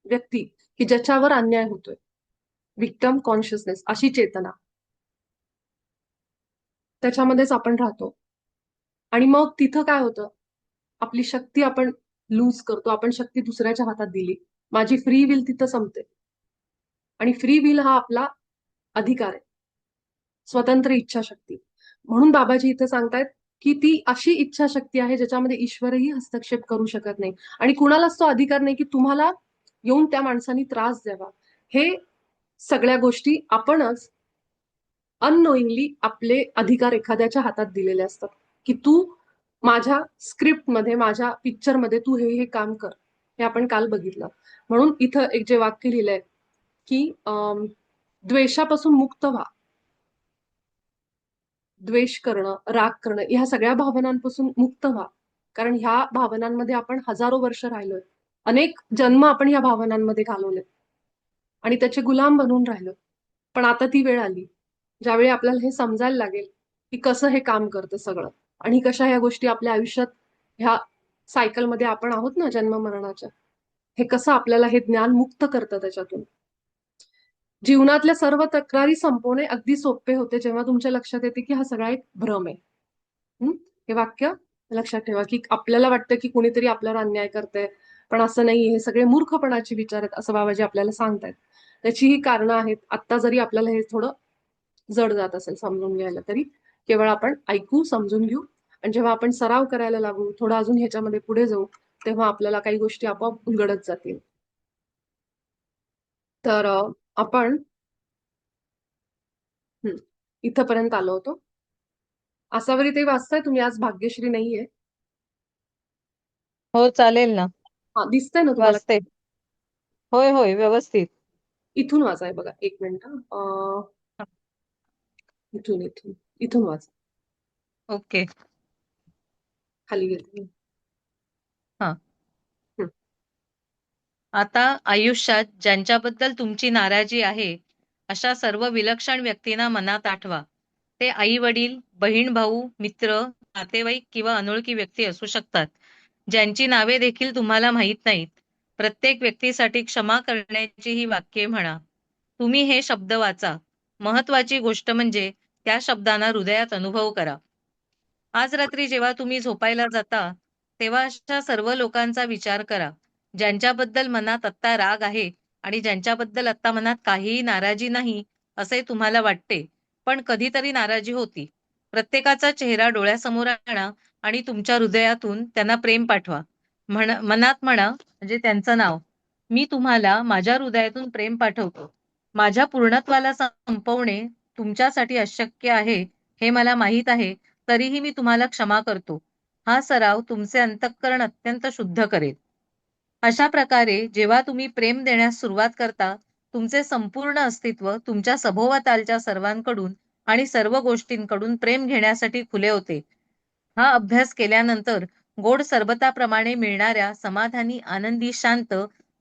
व्यक्ती की ज्याच्यावर अन्याय होतोय, विक्टिम कॉन्शियसनेस अशी चेतना, त्याच्यामध्येच आपण राहतो. आणि मग तिथं काय होतं, आपली शक्ती आपण लूज करतो. आपण शक्ती दुसऱ्याच्या हातात दिली. माझी फ्री विल तिथं संपते. आणि फ्री विल हा आपला अधिकार आहे. स्वतंत्र इच्छाशक्ती. म्हणून बाबाजी इथे सांगतायत, की ती अशी इच्छाशक्ती आहे ज्याच्यामध्ये ईश्वरही हस्तक्षेप करू शकत नाही. आणि कुणालाच तो अधिकार नाही, की तुम्हाला येऊन त्या माणसाने त्रास द्यावा. हे सगळ्या गोष्टी आपणच अननोईंगली आपले अधिकार एखाद्याच्या हातात दिलेले असतात, की तू माझ्या स्क्रिप्टमध्ये, माझ्या पिक्चरमध्ये तू हे काम कर. हे आपण काल बघितलं. म्हणून इथं एक जे वाक्य लिहिलंय, की द्वेषापासून मुक्त व्हा. द्वेष करणं, राग करणं, ह्या सगळ्या भावनांपासून मुक्त व्हा. कारण ह्या भावनांमध्ये आपण हजारो वर्ष राहिलोय. अनेक जन्म आपण ह्या भावनांमध्ये घालवले आणि त्याचे गुलाम बनून राहिलो. पण आता ती वेळ आली, ज्यावेळी आपल्याला हे समजायला लागेल, की कसं हे काम करतं सगळं आणि कशा ह्या गोष्टी आपल्या आयुष्यात ह्या सायकलमध्ये आपण आहोत ना जन्म मरणाच्या. हे कसं आपल्याला हे ज्ञान मुक्त करतं त्याच्यातून. जीवनातल्या सर्व तक्रारी संपवणे अगदी सोपे होते जेव्हा तुमच्या लक्षात येते की हा सगळा एक भ्रम आहे. हे वाक्य लक्षात ठेवा, की आपल्याला वाटतं की कुणीतरी आपल्यावर अन्याय करतंय, पण असं नाही. हे सगळे मूर्खपणाचे विचार आहेत असं बाबाजी आपल्याला सांगतायत. त्याची ही कारणं आहेत. आत्ता जरी आपल्याला हे थोडं जड जात असेल समजून घ्यायला, तरी केवळ आपण ऐकू, समजून घेऊ आणि जेव्हा आपण सराव करायला लागू, थोडं अजून ह्याच्यामध्ये पुढे जाऊ, तेव्हा आपल्याला काही गोष्टी आपोआप उलगडत जातील. तर आपण इथपर्यंत आलो होतो. आसावरी ते वाचताय तुम्ही? आज भाग्यश्री नाहीये. हो, चालेल ना. हा, दिसतंय ना तुम्हाला? वाचते. होय होय, व्यवस्थित. इथून वाचाय बघा, एक मिनिट. इथून इथून इथून वाचा. ओके. खाली घेते. हा. हं. आता आयुष्यात ज्यांच्याबद्दल तुमची नाराजी आहे, अशा सर्व विलक्षण व्यक्तींना मनात आठवा. ते आई वडील, बहीण भाऊ, मित्र, नातेवाईक किंवा अनोळखी व्यक्ती असू शकतात, ज्यांची नावे देखील तुम्हाला माहीत नाहीत. प्रत्येक व्यक्तीसाठी क्षमा करण्याची ही वाक्ये म्हणा. तुम्ही हे शब्द वाचा. महत्वाची गोष्ट म्हणजे त्या शब्दांना हृदयात अनुभव करा. आज रात्री जेव्हा तुम्ही झोपायला जाता, तेव्हा अशा सर्व लोकांचा विचार करा, ज्यांच्याबद्दल मनात आत्ता राग आहे आणि ज्यांच्याबद्दल आत्ता मनात काहीही नाराजी नाही असे तुम्हाला वाटते, पण कधीतरी नाराजी होती. प्रत्येकाचा चेहरा डोळ्यासमोर आणा आणि तुमच्या हृदयातून त्यांना प्रेम पाठवा. मनात म्हणा, म्हणजे त्यांचं नाव, मी तुम्हाला माझ्या हृदयातून प्रेम पाठवतो. माझ्या पूर्णत्वाला संपवणे तुमच्यासाठी अशक्य आहे हे मला माहीत आहे, तरीही मी तुम्हाला क्षमा करतो. हा सराव तुमचे अंतःकरण अत्यंत शुद्ध करेल. अशा प्रकारे जेव्हा तुम्ही प्रेम देण्यास सुरुवात करता, तुमचे संपूर्ण अस्तित्व तुमच्या सभोवतालच्या सर्वांकडून आणि सर्व गोष्टींकडून प्रेम घेण्यासाठी खुले होते. हा अभ्यास केल्यानंतर गोड सरबताप्रमाणे मिळणाऱ्या समाधानी, आनंदी, शांत,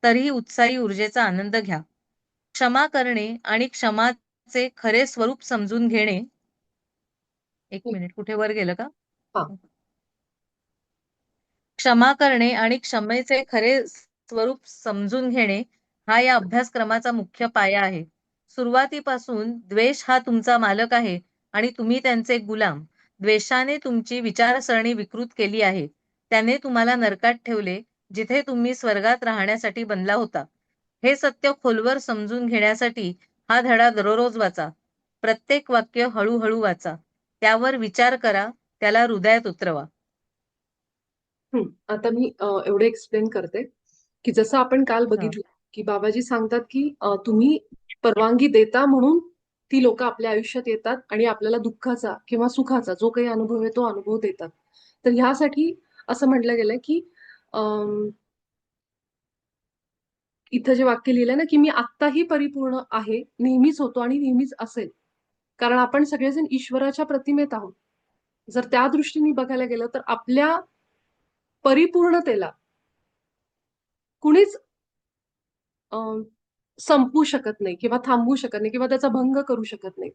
तरीही उत्साही ऊर्जेचा आनंद घ्या. क्षमा करणे आणि क्षमाचे खरे स्वरूप समजून घेणे. एक मिनिट, कुठे वर गेलं का? हा. क्षमा करणे आणि क्षमेचे खरे स्वरूप समजून घेणे हा या अभ्यासक्रमाचा मुख्य पाया आहे. सुरुवातीपासून द्वेष हा तुमचा मालक आहे आणि तुम्ही त्यांचे गुलाम. द्वेषाने तुमची विचारसरणी विकृत केली आहे. त्याने तुम्हाला नरकात ठेवले, जिथे तुम्ही स्वर्गात राहण्यासाठी बनला होता. हे सत्य खोलवर समजून घेण्यासाठी हा धडा दररोज वाचा. प्रत्येक वाक्य हळूहळू वाचा. त्यावर विचार करा, त्याला हृदयात उतरवा. आता मी एवढे एक्सप्लेन करते की जसं आपण काल हा. बघितलं की बाबाजी सांगतात की तुम्ही परवानगी देता म्हणून ती लोक आपल्या आयुष्यात येतात आणि आपल्याला दुःखाचा किंवा सुखाचा जो काही अनुभव आहे तो अनुभव देतात. तर ह्यासाठी असं म्हटलं गेलंय की अं, इथं जे वाक्य लिहिलंय ना की मी आत्ताही परिपूर्ण आहे, नेहमीच होतो आणि नेहमीच असेल. कारण आपण सगळेजण ईश्वराच्या प्रतिमेत आहोत. जर त्या दृष्टीने बघायला गेलं तर आपल्या परिपूर्णतेला कुणीच अं, संपवू शकत नाही किंवा थांबवू शकत नाही किंवा त्याचा भंग करू शकत नाही.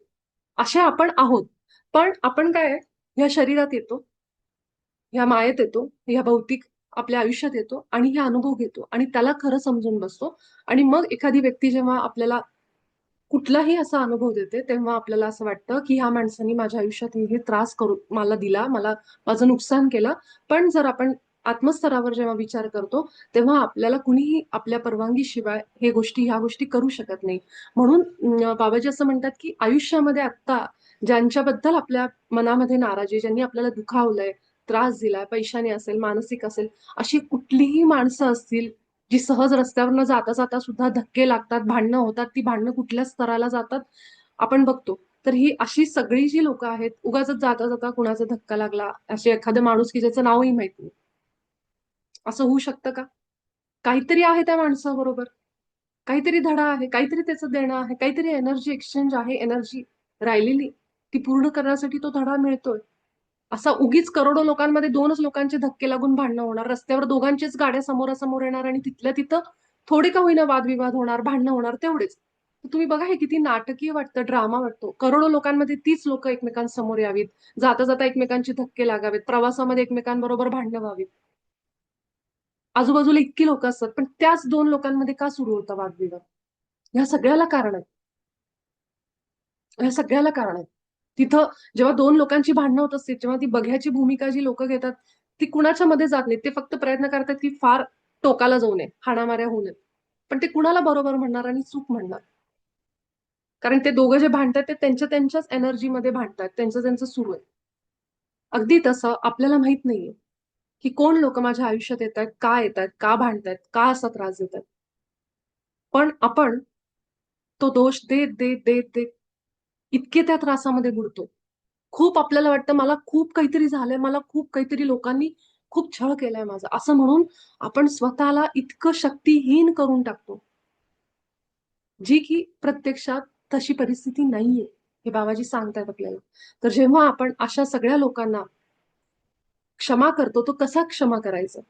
असे आपण आहोत. पण आपण काय आहे, ह्या शरीरात येतो, ह्या मायेत येतो, ह्या भौतिक आपल्या आयुष्यात येतो आणि हे अनुभव घेतो आणि त्याला खरं समजून बसतो. आणि मग एखादी व्यक्ती जेव्हा आपल्याला कुठलाही असा अनुभव देते तेव्हा आपल्याला असं वाटतं की ह्या माणसाने माझ्या आयुष्यात हे त्रास करून मला दिला, मला माझं नुकसान केलं. पण जर आपण आत्मस्तरावर जेव्हा विचार करतो तेव्हा आपल्याला कुणीही आपल्या परवानगीशिवाय ह्या गोष्टी करू शकत नाही. म्हणून बाबाजी असं म्हणतात की आयुष्यामध्ये आत्ता ज्यांच्याबद्दल आपल्या मनामध्ये नाराजी, ज्यांनी आपल्याला दुखावलंय, त्रास दिलाय, पैशाने असेल, मानसिक असेल, अशी कुठलीही माणसं असतील जी सहज रस्त्यावरनं जाता जाता सुद्धा धक्के लागतात, भांडणं होतात, ती भांडणं कुठल्या स्तराला जातात आपण बघतो. तर ही अशी सगळी जी लोक आहेत, उगाचच जाता जाता कुणाचा धक्का लागला, असे एखादा माणूस की ज्याचं नावही माहित नाही, असं होऊ शकतं का? काहीतरी आहे त्या माणसाबरोबर, काहीतरी धडा आहे, काहीतरी त्याचं देणं आहे, काहीतरी एनर्जी एक्सचेंज आहे, एनर्जी राहिलेली ती पूर्ण करण्यासाठी तो धडा मिळतोय. असा उगीच करोडो लोकांमध्ये दोनच लोकांचे धक्के लागून भांडणं होणार, रस्त्यावर दोघांचीच गाड्या समोरासमोर येणार आणि तिथल्या तिथं थोडे का होईना वादविवाद होणार, भांडणं होणार, तेवढेच. तुम्ही बघा हे किती नाटकीय वाटतं, ड्रामा वाटतो. करोडो लोकांमध्ये तीच लोक एकमेकांसमोर यावीत, जाता जाता एकमेकांचे धक्के लागावेत, प्रवासामध्ये एकमेकांबरोबर भांडणं व्हावीत. आजूबाजूला इतकी लोक असतात पण त्याच दोन लोकांमध्ये का सुरू होतं वादविवाद? ह्या सगळ्याला कारण आहे. ह्या सगळ्याला कारण आहे. तिथं जेव्हा दोन लोकांची भांडणं होत असतील तेव्हा ती बघ्याची भूमिका जी लोक घेतात ती कुणाच्या मध्ये जात नाही. ते फक्त प्रयत्न करतात की फार टोकाला जाऊ नये, हाणामाऱ्या होऊ नये. पण ते कुणाला बरोबर म्हणणार आणि चूक म्हणणार? कारण ते दोघं जे भांडतात ते त्यांच्या त्यांच्याच एनर्जीमध्ये भांडतात, त्यांचं त्यांचं सुरू आहे. अगदी तसं आपल्याला माहित नाहीये की कोण लोक माझ्या आयुष्यात येत आहेत, का भांडतायत, का असा त्रास देतात. पण आपण तो दोष देत देत देत देत इतके त्या त्रासामध्ये बुडतो. खूप आपल्याला वाटतं मला खूप काहीतरी झालंय, मला खूप काहीतरी लोकांनी खूप छळ केलाय माझा, असं म्हणून आपण स्वतःला इतकं शक्तिहीन करून टाकतो, जी की प्रत्यक्षात तशी परिस्थिती नाहीये. हे बाबाजी सांगतायत आपल्याला. तर जेव्हा आपण अशा सगळ्या लोकांना क्षमा करतो, तो कसा क्षमा करायचा?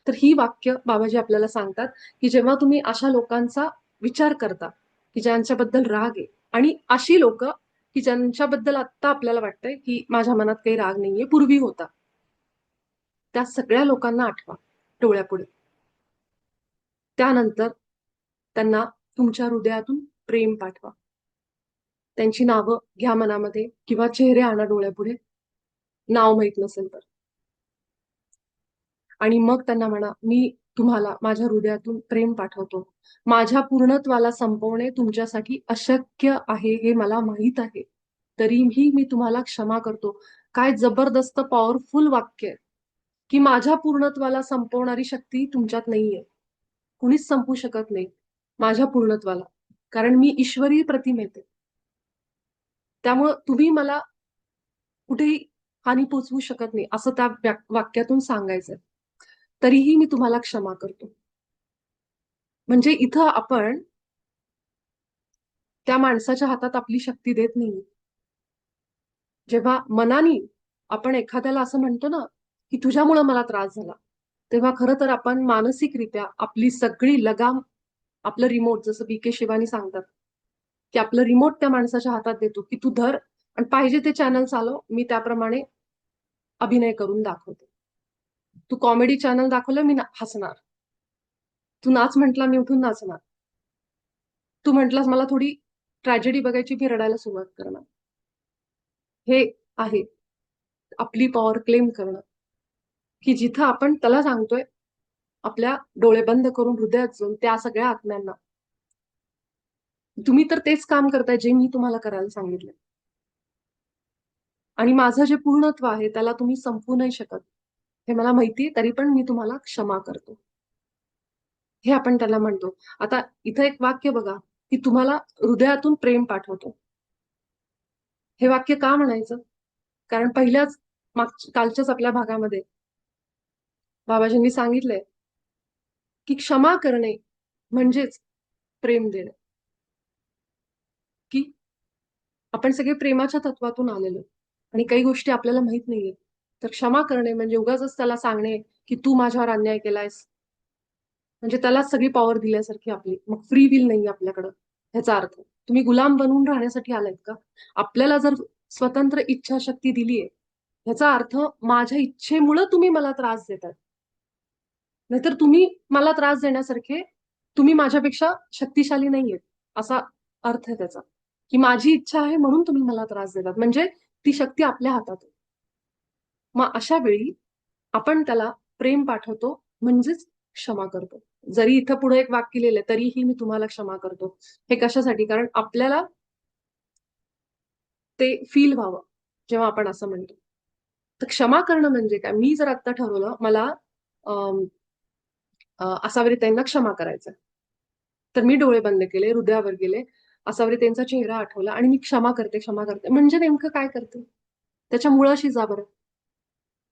तर ही वाक्य बाबाजी आपल्याला सांगतात की जेव्हा तुम्ही अशा लोकांचा विचार करता की ज्यांच्याबद्दल राग आहे आणि अशी लोक की ज्यांच्याबद्दल आत्ता आपल्याला वाटतंय की माझ्या मनात काही राग नाहीये, पूर्वी होता, त्या सगळ्या लोकांना आठवा डोळ्यापुढे. त्यानंतर त्यांना तुमच्या हृदयातून प्रेम पाठवा. त्यांची नावं घ्या मनामध्ये किंवा चेहरे आणा डोळ्यापुढे, नाव माहित नसेल तर. आणि मग त्यांना म्हणा, मी तुम्हाला माझ्या हृदयातून प्रेम पाठवतो. माझ्या पूर्णत्वाला संपवणे तुमच्यासाठी अशक्य आहे हे मला माहीत आहे. तरीही मी तुम्हाला क्षमा करतो. काय जबरदस्त पॉवरफुल वाक्य आहे, की माझ्या पूर्णत्वाला संपवणारी शक्ती तुमच्यात नाहीये. कुणीच संपू शकत नाही माझ्या पूर्णत्वाला. कारण मी ईश्वरी प्रतिमेत आहे. त्यामुळं तुम्ही मला कुठेही हानी पोचवू शकत नाही, असं त्या वाक्यातून सांगायचंय. तरीही मी तुम्हाला क्षमा करतो. म्हणजे इथं आपण त्या माणसाच्या हातात आपली शक्ती देत नाही. जेव्हा मनानी आपण एखाद्याला असं म्हणतो ना, की तुझ्यामुळं मला त्रास झाला, तेव्हा खरं तर आपण मानसिकरित्या आपली सगळी लगाम, आपलं रिमोट, जसं बी.के. शिवानी सांगतात, की आपलं रिमोट त्या माणसाच्या हातात देतो, की तू धर आणि पाहिजे ते चॅनल चालव, मी त्याप्रमाणे अभिनय करून दाखवते. तू कॉमेडी चॅनल दाखवलं, मी हसणार. तू नाच म्हटला, मी उठून नाचणार. तू म्हटलास मला थोडी ट्रॅजेडी बघायची, मी रडायला सुरुवात करणार. हे आहे आपली पॉवर क्लेम करणं, की जिथं आपण त्याला सांगतोय आपल्या डोळे बंद करून हृदयात जाऊन त्या सगळ्या आत्म्यांना, तुम्ही तर तेच काम करताय जे मी तुम्हाला करायला सांगितलं, आणि माझं जे पूर्णत्व आहे त्याला तुम्ही संपवू नाही शकत, हे मला माहितीये, तरी पण मी तुम्हाला क्षमा करतो. हे आपण त्याला म्हणतो. आता इथं एक वाक्य बघा, की तुम्हाला हृदयातून प्रेम पाठवतो. हे वाक्य का म्हणायचं? कारण पहिल्याच कालच्याच आपल्या भागामध्ये बाबाजींनी सांगितलंय, की क्षमा करणे म्हणजेच प्रेम देणे. की आपण सगळे प्रेमाच्या तत्वातून आलेलो आणि काही गोष्टी आपल्याला माहित नाहीये. तर क्षमा करणे म्हणजे उगाचच त्याला सांगणे, की तू माझ्यावर अन्याय केलायस, म्हणजे त्याला सगळी पॉवर दिल्यासारखी आपली. मग फ्री विल नाही आपल्याकडं. ह्याचा अर्थ तुम्ही गुलाम बनून राहण्यासाठी आलायत का? आपल्याला जर स्वतंत्र इच्छाशक्ती दिलीये, ह्याचा अर्थ माझ्या इच्छेमुळे तुम्ही मला त्रास देतात. नाहीतर तुम्ही मला त्रास देण्यासारखे, तुम्ही माझ्यापेक्षा शक्तिशाली नाहीयेत, असा अर्थ आहे त्याचा. की माझी इच्छा आहे म्हणून तुम्ही मला त्रास देतात, म्हणजे ती शक्ती आपल्या हातात आहे. मग अशा वेळी आपण त्याला प्रेम पाठवतो, म्हणजेच क्षमा करतो. जरी इथं पुढे एक वाक्य लिहिलंय, तरीही मी तुम्हाला क्षमा करतो. हे कशासाठी? कारण आपल्याला ते फील व्हावं जेव्हा आपण असं म्हणतो. तर क्षमा करणं म्हणजे काय? मी जर आता ठरवलं मला आसावरी ताईंना क्षमा करायचं, तर मी डोळे बंद केले, हृदयावर गेले, आसावरी त्यांचा चेहरा आठवला आणि मी क्षमा करते, क्षमा करते. म्हणजे नेमकं काय करते? त्याच्या मुळाशी जा बरं.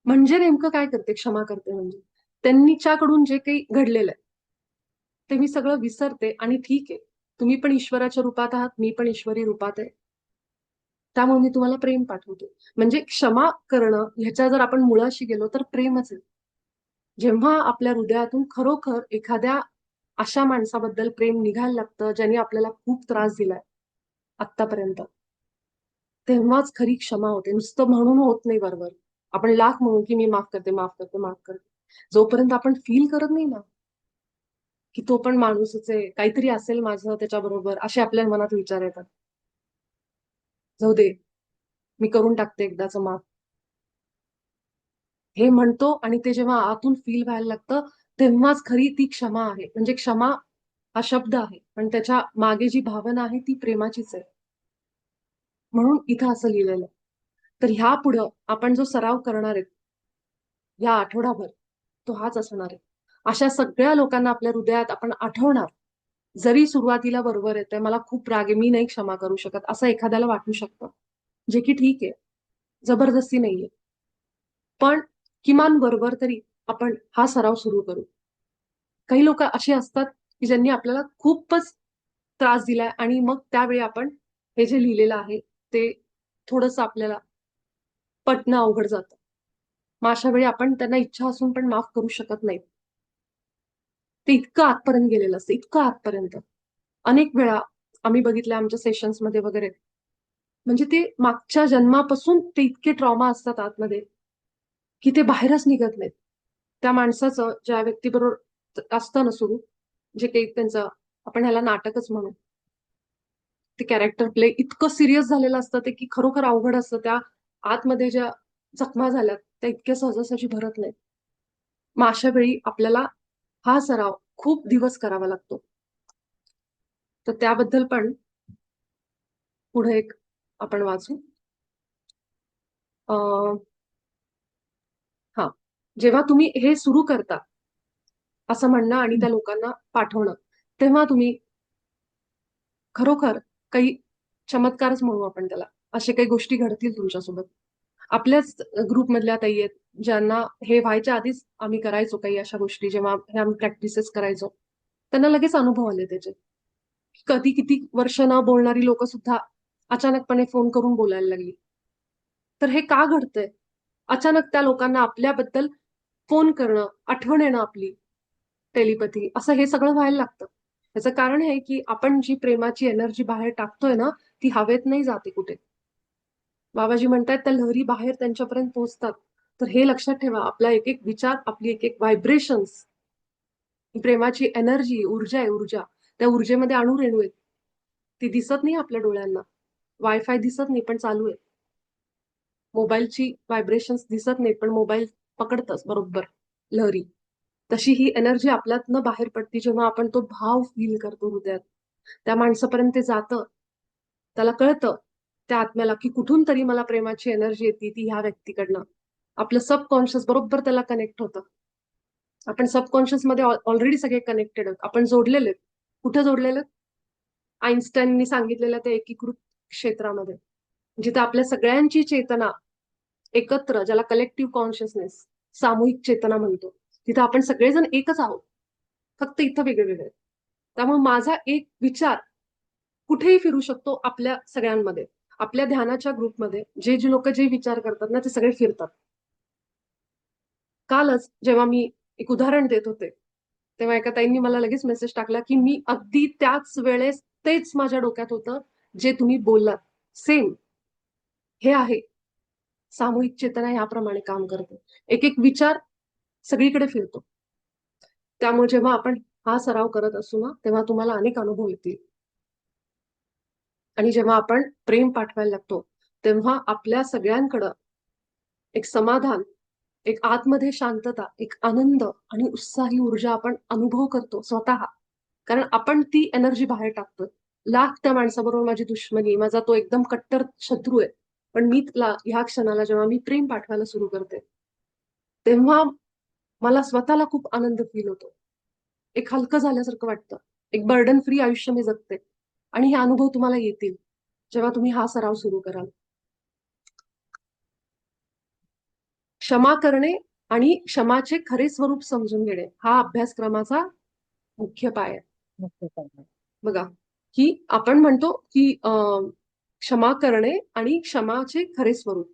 म्हणजे नेमकं काय करते क्षमा करते म्हणजे? त्यांनीच्याकडून जे काही घडलेलं आहे, ते मी सगळं विसरते आणि ठीक आहे. तुम्ही पण ईश्वराच्या रूपात आहात, मी पण ईश्वरी रूपात आहे. त्यामुळे मी तुम्हाला प्रेम पाठवतो. म्हणजे क्षमा करणं ह्याच्या जर आपण मुळाशी गेलो तर प्रेमच आहे. जेव्हा आपल्या हृदयातून खरोखर एखाद्या अशा माणसाबद्दल प्रेम निघायला लागतं, ज्यांनी आपल्याला खूप त्रास दिलाय आत्तापर्यंत, तेव्हाच खरी क्षमा होते. नुसतं म्हणून होत नाही बरोबर. आपण लाख म्हणू की मी माफ करते, माफ करते, माफ करते. जोपर्यंत आपण फील करत नाही ना, की तो पण माणूसच आहे, काहीतरी असेल माझं त्याच्याबरोबर, असे आपल्या मनात विचार येतात. जाऊ दे, मी करून टाकते एकदाचं माफ. हे म्हणतो आणि ते जेव्हा आतून फील व्हायला लागतं, तेव्हाच खरी ती क्षमा आहे. म्हणजे क्षमा हा शब्द आहे, पण त्याच्या मागे जी भावना आहे ती प्रेमाचीच आहे. म्हणून इथं असं लिहिलेलं आहे. तर ह्या पुढं आपण जो सराव करणार आहेत, या आठवडाभर, तो हाच असणार आहे. अशा सगळ्या लोकांना आपल्या हृदयात आपण आठवणार. जरी सुरुवातीला बरोबर येतंय, मला खूप राग आहे, मी नाही क्षमा करू शकत, असं एखाद्याला वाटू शकतं. जे की ठीक आहे, जबरदस्ती नाहीये. पण किमान बरोबर तरी आपण हा सराव सुरू करू. काही लोक अशी असतात, की ज्यांनी आपल्याला खूपच त्रास दिलाय आणि मग त्यावेळी आपण हे जे लिहिलेलं आहे, ते थोडंसं आपल्याला पटणं अवघड जातं. मग अशा वेळी आपण त्यांना इच्छा असून पण माफ करू शकत नाही. ते इतकं आतपर्यंत गेलेलं असतं, इतकं आतपर्यंत. अनेक वेळा आम्ही बघितलं आमच्या सेशन्समध्ये वगैरे, म्हणजे ते मागच्या जन्मापासून ते इतके ट्रॉमा असतात आतमध्ये, की ते बाहेरच निघत नाहीत. त्या माणसाचं ज्या व्यक्तीबरोबर असतं ना सुरू, जे काही त्यांचं, आपण ह्याला नाटकच म्हणू, ते कॅरेक्टर प्ले इतकं सिरियस झालेलं असतं ते, की खरोखर अवघड असतं. त्या आतमध्ये ज्या जखमा झाल्यात त्या इतक्या सहजासहजी भरत नाहीत. मग अशा वेळी आपल्याला हा सराव खूप दिवस करावा लागतो. तर त्याबद्दल पण पुढे एक आपण वाचू. हा, जेव्हा तुम्ही हे सुरू करता असं म्हणणं आणि त्या लोकांना पाठवणं, तेव्हा तुम्ही खरोखर काही चमत्कारच म्हणू आपण त्याला, अशा काही गोष्टी घडतील तुमच्यासोबत. आपल्याच ग्रुपमधल्या ताई आहेत, ज्यांना हे व्हायच्या आधीच आम्ही करायचो काही अशा गोष्टी, जेव्हा हे आम्ही प्रॅक्टिसेस करायचो, त्यांना लगेच अनुभव आले त्याचे, कधी किती वर्ष न बोलणारी लोक सुद्धा अचानकपणे फोन करून बोलायला लागली. तर हे का घडतंय? अचानक त्या लोकांना आपल्याबद्दल फोन करणं, आठवण येणं आपली, टेलिपॅथी, असं हे सगळं व्हायला लागतं. त्याचं कारण हे की आपण जी प्रेमाची एनर्जी बाहेर टाकतोय ना, ती हवेत नाही जाते कुठे. बाबाजी म्हणतात त्या लहरी बाहेर त्यांच्यापर्यंत पोहोचतात. तर हे लक्षात ठेवा, आपला एक एक विचार, आपली एक एक व्हायब्रेशन्स, ही प्रेमाची एनर्जी, ऊर्जा आहे, ऊर्जा. त्या ऊर्जेमध्ये अणुरेणू आहेत. ती दिसत नाही आपल्या डोळ्यांना. वायफाय दिसत नाही पण चालू आहे. मोबाईलची व्हायब्रेशन्स दिसत नाही पण मोबाईल पकडतच बरोबर लहरी. तशी ही एनर्जी आपल्यातनं बाहेर पडते जेव्हा आपण तो भाव फील करतो हृदयात. त्या माणसापर्यंत ते जातं. त्याला कळतं त्या आत्म्याला की कुठून तरी मला प्रेमाची एनर्जी येते, ती ह्या व्यक्तीकडनं. आपलं सबकॉन्शियस बरोबर त्याला कनेक्ट होतं. आपण सबकॉन्शियस मध्ये ऑलरेडी सगळे कनेक्टेड आहोत. आपण जोडलेले आहेत. कुठे जोडलेले आहेत? आईन्स्टाईननी सांगितलेल्या त्या एकीकृत क्षेत्रामध्ये, जिथे आपल्या सगळ्यांची चेतना एकत्र, ज्याला कलेक्टिव्ह कॉन्शियसनेस, सामूहिक चेतना म्हणतो, तिथं आपण सगळेजण एकच आहोत. फक्त इथं वेगळे वेगळे. त्यामुळे माझा एक विचार कुठेही फिरू शकतो आपल्या सगळ्यांमध्ये. आपल्या ध्यानाच्या ग्रुपमध्ये जे जे लोक जे विचार करतात ना, ते सगळे फिरतात. कालच जेव्हा मी एक उदाहरण देत होते, तेव्हा एका ताईंनी मला लगेच मेसेज टाकला की मी अगदी त्याच वेळेस तेच माझ्या डोक्यात होतं जे तुम्ही बोललात. सेम हे आहे, सामूहिक चेतना याप्रमाणे काम करते. एक एक विचार सगळीकडे फिरतो. त्यामुळे जेव्हा आपण हा सराव करत असू ना, तेव्हा तुम्हाला अनेक अनुभव येतील. आणि जेव्हा आपण प्रेम पाठवायला लागतो, तेव्हा आपल्या सगळ्यांकडं एक समाधान, एक आतमध्ये शांतता, एक आनंद आणि उत्साही ऊर्जा आपण अनुभव करतो स्वतः. कारण आपण ती एनर्जी बाहेर टाकतोय. लाख त्या माणसाबरोबर माझी दुश्मनी, माझा तो एकदम कट्टर शत्रू आहे, पण मी त्याला ह्या क्षणाला जेव्हा मी प्रेम पाठवायला सुरू करते, तेव्हा मला स्वतःला खूप आनंद फील होतो. एक हलकं झाल्यासारखं वाटतं. एक बर्डन फ्री आयुष्य मी जगते. आणि हे अनुभव तुम्हाला येतील जेव्हा तुम्ही हा सराव सुरू कराल. क्षमा करणे आणि क्षमाचे खरे स्वरूप समजून घेणे हा अभ्यासक्रमाचा मुख्य पाय आहे. नक्की करणार. बघा, की आपण म्हणतो की क्षमा करणे आणि क्षमाचे खरे स्वरूप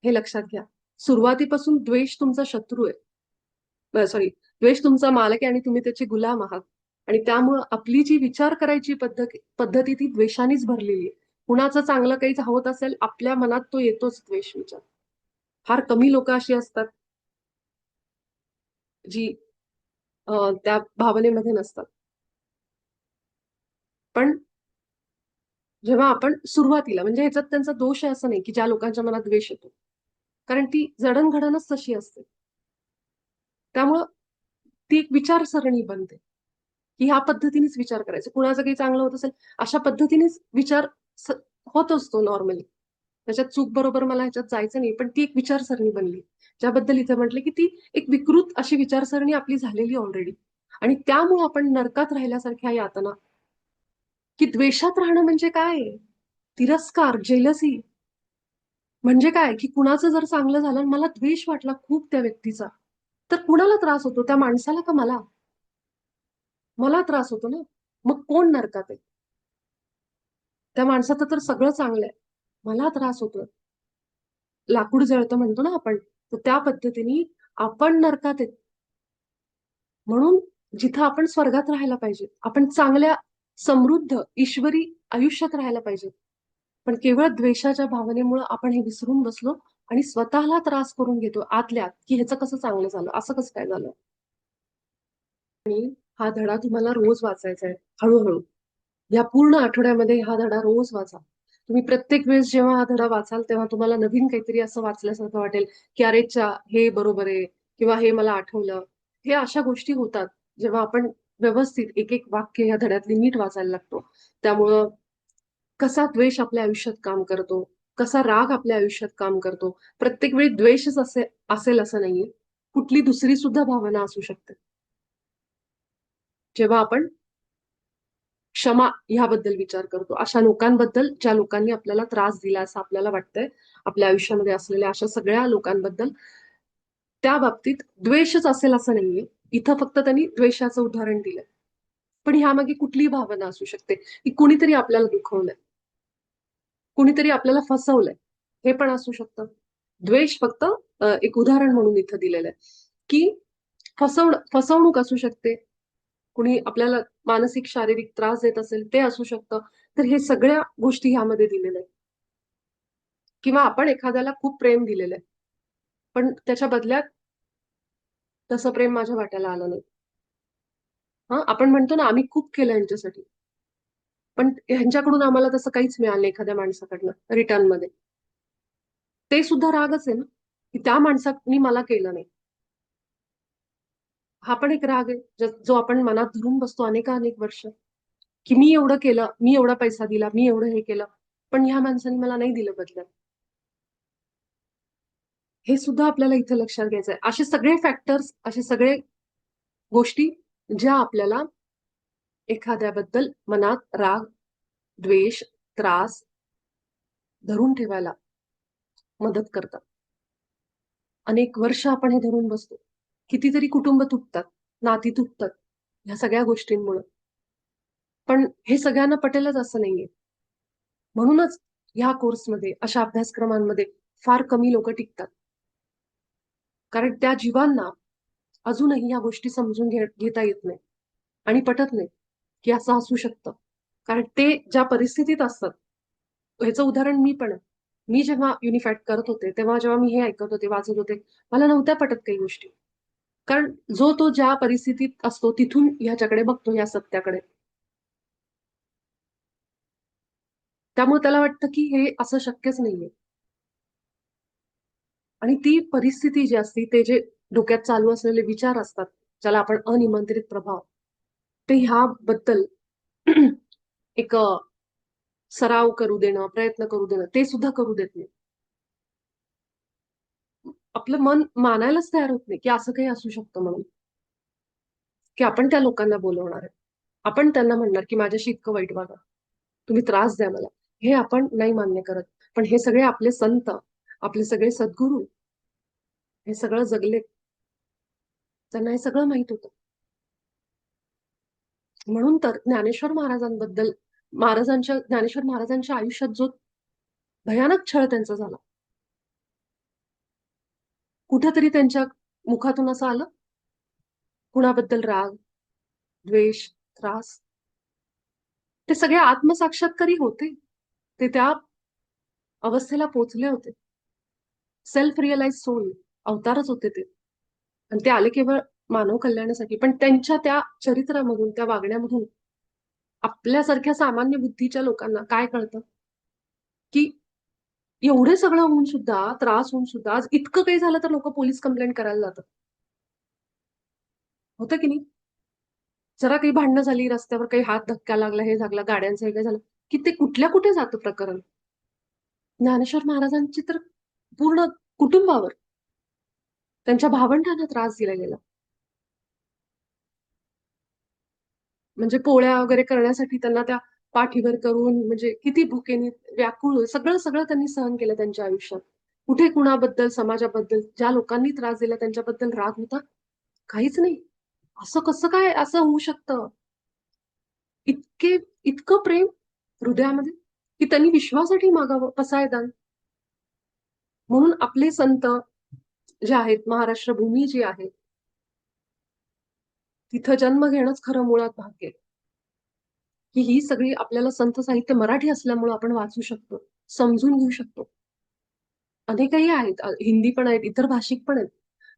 हे लक्षात घ्या. सुरुवातीपासून द्वेष तुमचा शत्रू आहे, सॉरी, द्वेष तुमचा मालक आहे आणि तुम्ही त्याचे गुलाम आहात. आणि त्यामुळं आपली जी विचार करायची पद्धती ती द्वेषानेच भरलेली आहे. कुणाचं चांगलं काही होत असेल, आपल्या मनात तो येतोच द्वेष विचार. फार कमी लोक अशी असतात जी त्या भावनेमध्ये नसतात. पण जेव्हा आपण सुरुवातीला, म्हणजे ह्याच्यात त्यांचा दोष आहे असं नाही की ज्या लोकांच्या मनात द्वेष येतो, कारण ती जडणघडणच तशी असते. त्यामुळं ती एक विचारसरणी बनते की ह्या पद्धतीनेच विचार करायचा. कुणाचं काही चांगलं होत असेल, अशा पद्धतीनेच विचार होत असतो नॉर्मली. त्याच्यात चूक बरोबर मला ह्याच्यात जायचं नाही, पण ती एक विचारसरणी बनली, ज्याबद्दल इथे म्हटलं की ती एक विकृत अशी विचारसरणी आपली झालेली ऑलरेडी. आणि त्यामुळे आपण नरकात राहिल्यासारख्या यातना, की द्वेषात राहणं म्हणजे काय? तिरस्कार, जेलसी म्हणजे काय? की कुणाचं जर चांगलं झालं आणि मला द्वेष वाटला खूप त्या व्यक्तीचा, तर कुणाला त्रास होतो? त्या माणसाला का मला? मला त्रास होतो ना. मग कोण नरकात आहे? त्या माणसाचं तर सगळं चांगलं आहे, मला त्रास होतोय. लाकूड जळतं म्हणतो ना आपण, तर त्या पद्धतीने आपण नरकात आहे. म्हणून जिथं आपण स्वर्गात राहायला पाहिजे, आपण चांगल्या समृद्ध ईश्वरी आयुष्यात राहायला पाहिजे, पण केवळ द्वेषाच्या भावनेमुळे आपण हे विसरून बसलो आणि स्वतःला त्रास करून घेतो आतल्या आत, की ह्याचं कसं चांगलं झालं, असं कसं काय झालं. आणि हा धडा तुम्हाला रोज वाचायचा आहे, हळूहळू. या पूर्ण आठवड्यामध्ये हा धडा रोज वाचा. तुम्ही प्रत्येक वेळेस जेव्हा हा धडा वाचाल, तेव्हा तुम्हाला नवीन काहीतरी असं वाचल्यासारखं वाटेल की अरेच्या, हे बरोबर आहे, किंवा हे मला आठवलं. हे अशा गोष्टी होतात जेव्हा आपण व्यवस्थित एक एक वाक्य या धड्यातली नीट वाचायला लागतो. त्यामुळं कसा द्वेष आपल्या आयुष्यात काम करतो, कसा राग आपल्या आयुष्यात काम करतो. प्रत्येक वेळी द्वेषच असेल असं नाहीये, कुठली दुसरी सुद्धा भावना असू शकते. जेव्हा आपण क्षमा ह्याबद्दल विचार करतो, अशा लोकांबद्दल ज्या लोकांनी आपल्याला त्रास दिला असं आपल्याला वाटतंय, आपल्या आयुष्यामध्ये असलेल्या अशा सगळ्या लोकांबद्दल, त्या बाबतीत द्वेषच असेल असं नाहीये. इथं फक्त त्यांनी द्वेषाचं उदाहरण दिलंय. पण ह्यामागे कुठलीही भावना असू शकते, की कुणीतरी आपल्याला दुखवलंय, कुणीतरी आपल्याला फसवलंय, हे पण असू शकतं. द्वेष फक्त एक उदाहरण म्हणून इथं दिलेलं आहे, की फसवणूक असू शकते. कुणी आपल्याला मानसिक, शारीरिक त्रास देत असेल ते असू शकतं. तर हे सगळ्या गोष्टी ह्यामध्ये दिलेल्या आहेत. किंवा आपण एखाद्याला खूप प्रेम दिलेलं आहे, पण त्याच्या बदल्यात तसं प्रेम माझ्या वाट्याला आलं नाही. हां, आपण म्हणतो ना, आम्ही खूप केलं यांच्यासाठी, पण ह्यांच्याकडून आम्हाला तसं काहीच मिळालं नाही एखाद्या माणसाकडनं रिटर्नमध्ये. ते सुद्धा रागच आहे ना, की त्या माणसाने मला केलं नाही. हा पण एक राग आहे, जो आपण मनात धरून बसतो अनेकानेक वर्ष, की मी एवढं केलं, मी एवढा पैसा दिला, मी एवढं हे केलं, पण ह्या माणसाने मला नाही दिलं बदल्यात. हे सुद्धा आपल्याला इथं लक्षात घ्यायचं आहे. असे सगळे फॅक्टर्स, असे सगळे गोष्टी ज्या आपल्याला एखाद्याबद्दल मनात राग, द्वेष, त्रास धरून ठेवायला मदत करतात. अनेक वर्ष आपण हे धरून बसतो. कितीतरी कुटुंब तुटतात, नाती तुटतात ह्या सगळ्या गोष्टींमुळे. पण हे सगळ्यांना पटेलच असं नाहीये. म्हणूनच ह्या कोर्समध्ये, अशा अभ्यासक्रमांमध्ये फार कमी लोक टिकतात. कारण त्या जीवांना अजूनही या गोष्टी समजून घेता येत नाही आणि पटत नाही, की असं असू शकतं. कारण ते ज्या परिस्थितीत असतात, ह्याचं उदाहरण मी पण आहे. मी जेव्हा युनिफॅट करत होते, तेव्हा जेव्हा मी हे ऐकत होते, वाचत होते, मला नव्हत्या पटत काही गोष्टी. कारण जो तो ज्या परिस्थितीत असतो तिथून ह्याच्याकडे बघतो, या सत्याकडे. त्यामुळे त्याला वाटतं की हे असं शक्यच नाहीये. आणि ती परिस्थिती जी असते, ते जे डोक्यात चालू असलेले विचार असतात, ज्याला आपण अनिमंत्रित प्रभाव, ते ह्याबद्दल एक सराव करू देणं, प्रयत्न करू देणं, ते सुद्धा करू देत नाही. आपलं मन मानायलाच तयार होत नाही, की असं काही असू शकतं म्हणून. की आपण त्या लोकांना बोलवणार आहे. आपण त्यांना म्हणणार, की माझ्याशी इतकं वाईट वागा. तुम्ही त्रास द्या मला. हे आपण नाही मान्य करत. पण हे सगळे आपले संत, आपले सगळे सद्गुरू हे सगळं जगले. त्यांना हे सगळं माहित होतं. म्हणून तर ज्ञानेश्वर महाराजांच्या आयुष्यात जो भयानक छळ त्यांचा झाला, कुठेतरी त्यांच्या मुखातून असं आलं, कुणाबद्दल राग, द्वेष, त्रास, ते सगळे आत्मसाक्षात्कारी होते. ते त्या अवस्थेला पोहोचले होते. सेल्फ रिअलाइज सोल अवतारच होते ते. आणि ते आले केवळ मानव कल्याणासाठी. पण त्यांच्या त्या चरित्रामधून, त्या वागण्यामधून आपल्यासारख्या सामान्य बुद्धीच्या लोकांना काय कळतं, की एवढे सगळं होऊन सुद्धा, त्रास होऊन सुद्धा, आज इतकं काही झालं तर लोक पोलीस कंप्लेंट करायला जातात. होतं की नाही? जरा काही भांडणं झाली, रस्त्यावर काही हात धक्का लागला, हे झालं, गाड्यांचं हे काय झालं, की ते कुठल्या कुठे जातं प्रकरण. ज्ञानेश्वर महाराजांची तर पूर्ण कुटुंबावर, त्यांच्या भावंडांना त्रास दिला गेला. म्हणजे पोळ्या वगैरे करण्यासाठी त्यांना त्या पाठीवर करून, म्हणजे किती भुकेने व्याकुळ, सगळं सगळं त्यांनी सहन केलं त्यांच्या आयुष्यात. कुठे कुणाबद्दल, समाजाबद्दल, ज्या लोकांनी त्रास दिला त्यांच्याबद्दल राग होता? काहीच नाही. असं कसं काय असं होऊ शकतं? इतके इतकं प्रेम हृदयामध्ये, की त्यांनी विश्वासाठी मागावं पसायदान. म्हणून आपले संत जे आहेत, महाराष्ट्र भूमी जी आहे, तिथं जन्म घेणंच खरं मुळात भाग्य आहे. की ही सगळी आपल्याला संत साहित्य मराठी असल्यामुळे आपण वाचू शकतो, समजून घेऊ शकतो. अनेकही आहेत, हिंदी पण आहेत, इतर भाषिक पण आहेत.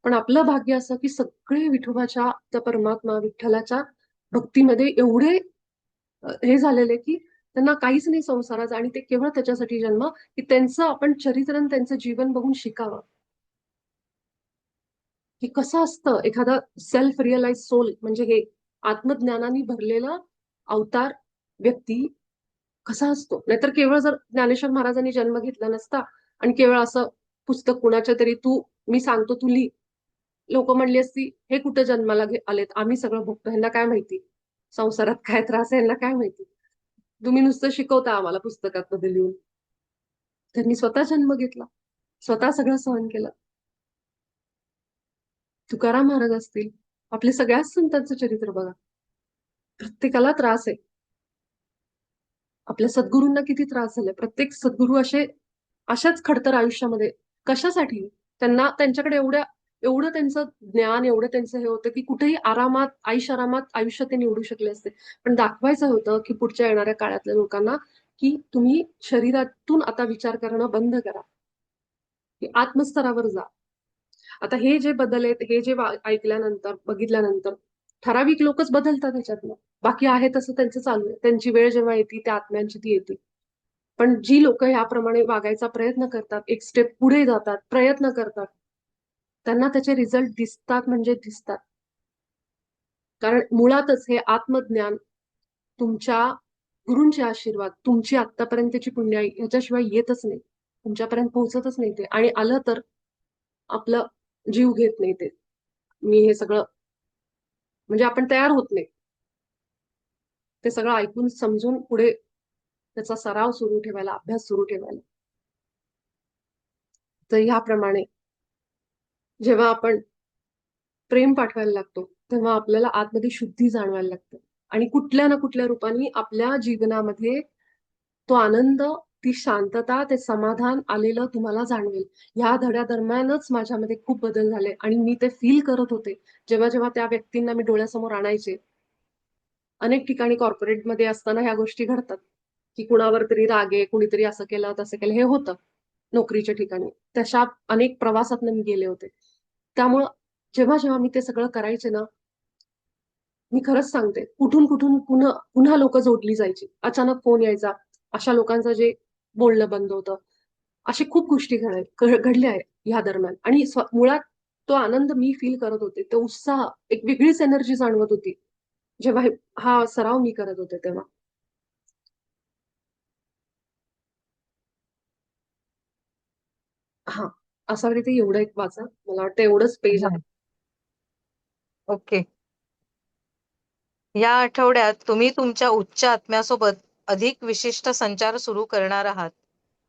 पण आपलं भाग्य असं की सगळे विठोबाच्या, त्या परमात्मा विठ्ठलाच्या भक्तीमध्ये एवढे हे झालेले की त्यांना काहीच नाही संसाराचं, आणि ते केवळ त्याच्यासाठी जन्म, की त्यांचं आपण चरित्र आणि त्यांचं जीवन बघून शिकावं, की कसं असतं एखादा सेल्फ रिअलाइज सोल, म्हणजे हे आत्मज्ञानाने भरलेला अवतार व्यक्ती कसा असतो. नाहीतर केवळ जर ज्ञानेश्वर महाराजांनी जन्म घेतला नसता आणि केवळ असं पुस्तक कुणाच्या तरी, तू मी सांगतो तू लिही, लोक म्हणली असती, हे कुठं जन्माला आलेत, आम्ही सगळं भोगतो, ह्यांना काय माहिती संसारात काय त्रास आहे, ह्यांना काय माहिती, तुम्ही नुसतं शिकवता आम्हाला पुस्तकात मध्ये लिहून. त्यांनी स्वतः जन्म घेतला, स्वतः सगळं सहन केलं. तुकाराम महाराज असतील, आपले सगळ्याच संतांचं चरित्र बघा. प्रत्येकाला त्रास आहे. आपल्या सद्गुरूंना किती त्रास झाले. प्रत्येक सद्गुरू अशाच खडतर आयुष्यामध्ये कशासाठी? त्यांना त्यांच्याकडे एवढं त्यांचं ज्ञान, एवढं त्यांचं हे होतं की कुठेही आरामात, ऐशआरामात आयुष्य ते निवडू शकले असते. पण दाखवायचं होतं की पुढच्या येणाऱ्या काळातल्या लोकांना की तुम्ही शरीरातून आता विचार करणं बंद करा, की आत्मस्तरावर जा. आता हे जे बदल आहेत, हे जे ऐकल्यानंतर, बघितल्यानंतर ठराविक लोकच बदलतात ह्याच्यातनं. बाकी आहे तसं त्यांचं चालू आहे. त्यांची वेळ जेव्हा येते त्या आत्म्यांची ती येते. पण जी लोक याप्रमाणे वागायचा प्रयत्न करतात, एक स्टेप पुढे जातात, प्रयत्न करतात, त्यांना त्याचे रिझल्ट दिसतात म्हणजे दिसतात. कारण मुळातच हे आत्मज्ञान तुमच्या गुरूंचे आशीर्वाद, तुमची आतापर्यंतची पुण्याई ह्याच्याशिवाय येतच नाही. तुमच्यापर्यंत पोहोचतच नाही ते. आणि आलं तर आपलं जीव घेत नाही ते. मी हे सगळं म्हणजे आपण तयार होत नाही. ते सगळं ऐकून समजून पुढे त्याचा सराव सुरू ठेवायला, अभ्यास सुरू ठेवायला. तर ह्याप्रमाणे जेव्हा आपण प्रेम पाठवायला लागतो, तेव्हा आपल्याला आतमध्ये शुद्धी जाणवायला लागते. आणि कुठल्या ना कुठल्या रूपाने आपल्या जीवनामध्ये तो आनंद, ती शांतता, ते समाधान आलेलं तुम्हाला जाणवेल. ह्या धड्यादरम्यानच माझ्यामध्ये खूप बदल झाले आणि मी ते फील करत होते. जेव्हा जेव्हा त्या व्यक्तींना मी डोळ्यासमोर आणायचे. अनेक ठिकाणी कॉर्पोरेटमध्ये असताना ह्या गोष्टी घडतात, की कुणावर तरी राग आहे, कुणीतरी असं केलं, तसं केलं, हे होतं नोकरीच्या ठिकाणी. तशा अनेक प्रवासातनं मी गेले होते. त्यामुळं जेव्हा जेव्हा मी ते सगळं करायचे ना, मी खरंच सांगते, कुठून कुठून पुन्हा पुन्हा लोक जोडली जायची. अचानक फोन यायचा. अशा लोकांचं जे बोलणं बंद होतं. अशी खूप गोष्टी घडल्या आहेत ह्या दरम्यान. आणि मुळात तो आनंद मी फील करत होते. तो उत्साह, एक वेगळीच एनर्जी जाणवत होती. जेव्हा हा सराव मी करत होते तेव्हा. हा, असा रीती एवढं एक वाचा. मला वाटतं एवढंच पेज आहे. ओके. या आठवड्यात तुम्ही तुमच्या उच्च आत्म्यासोबत अधिक विशिष्ट संचार सुरू करणार आहात.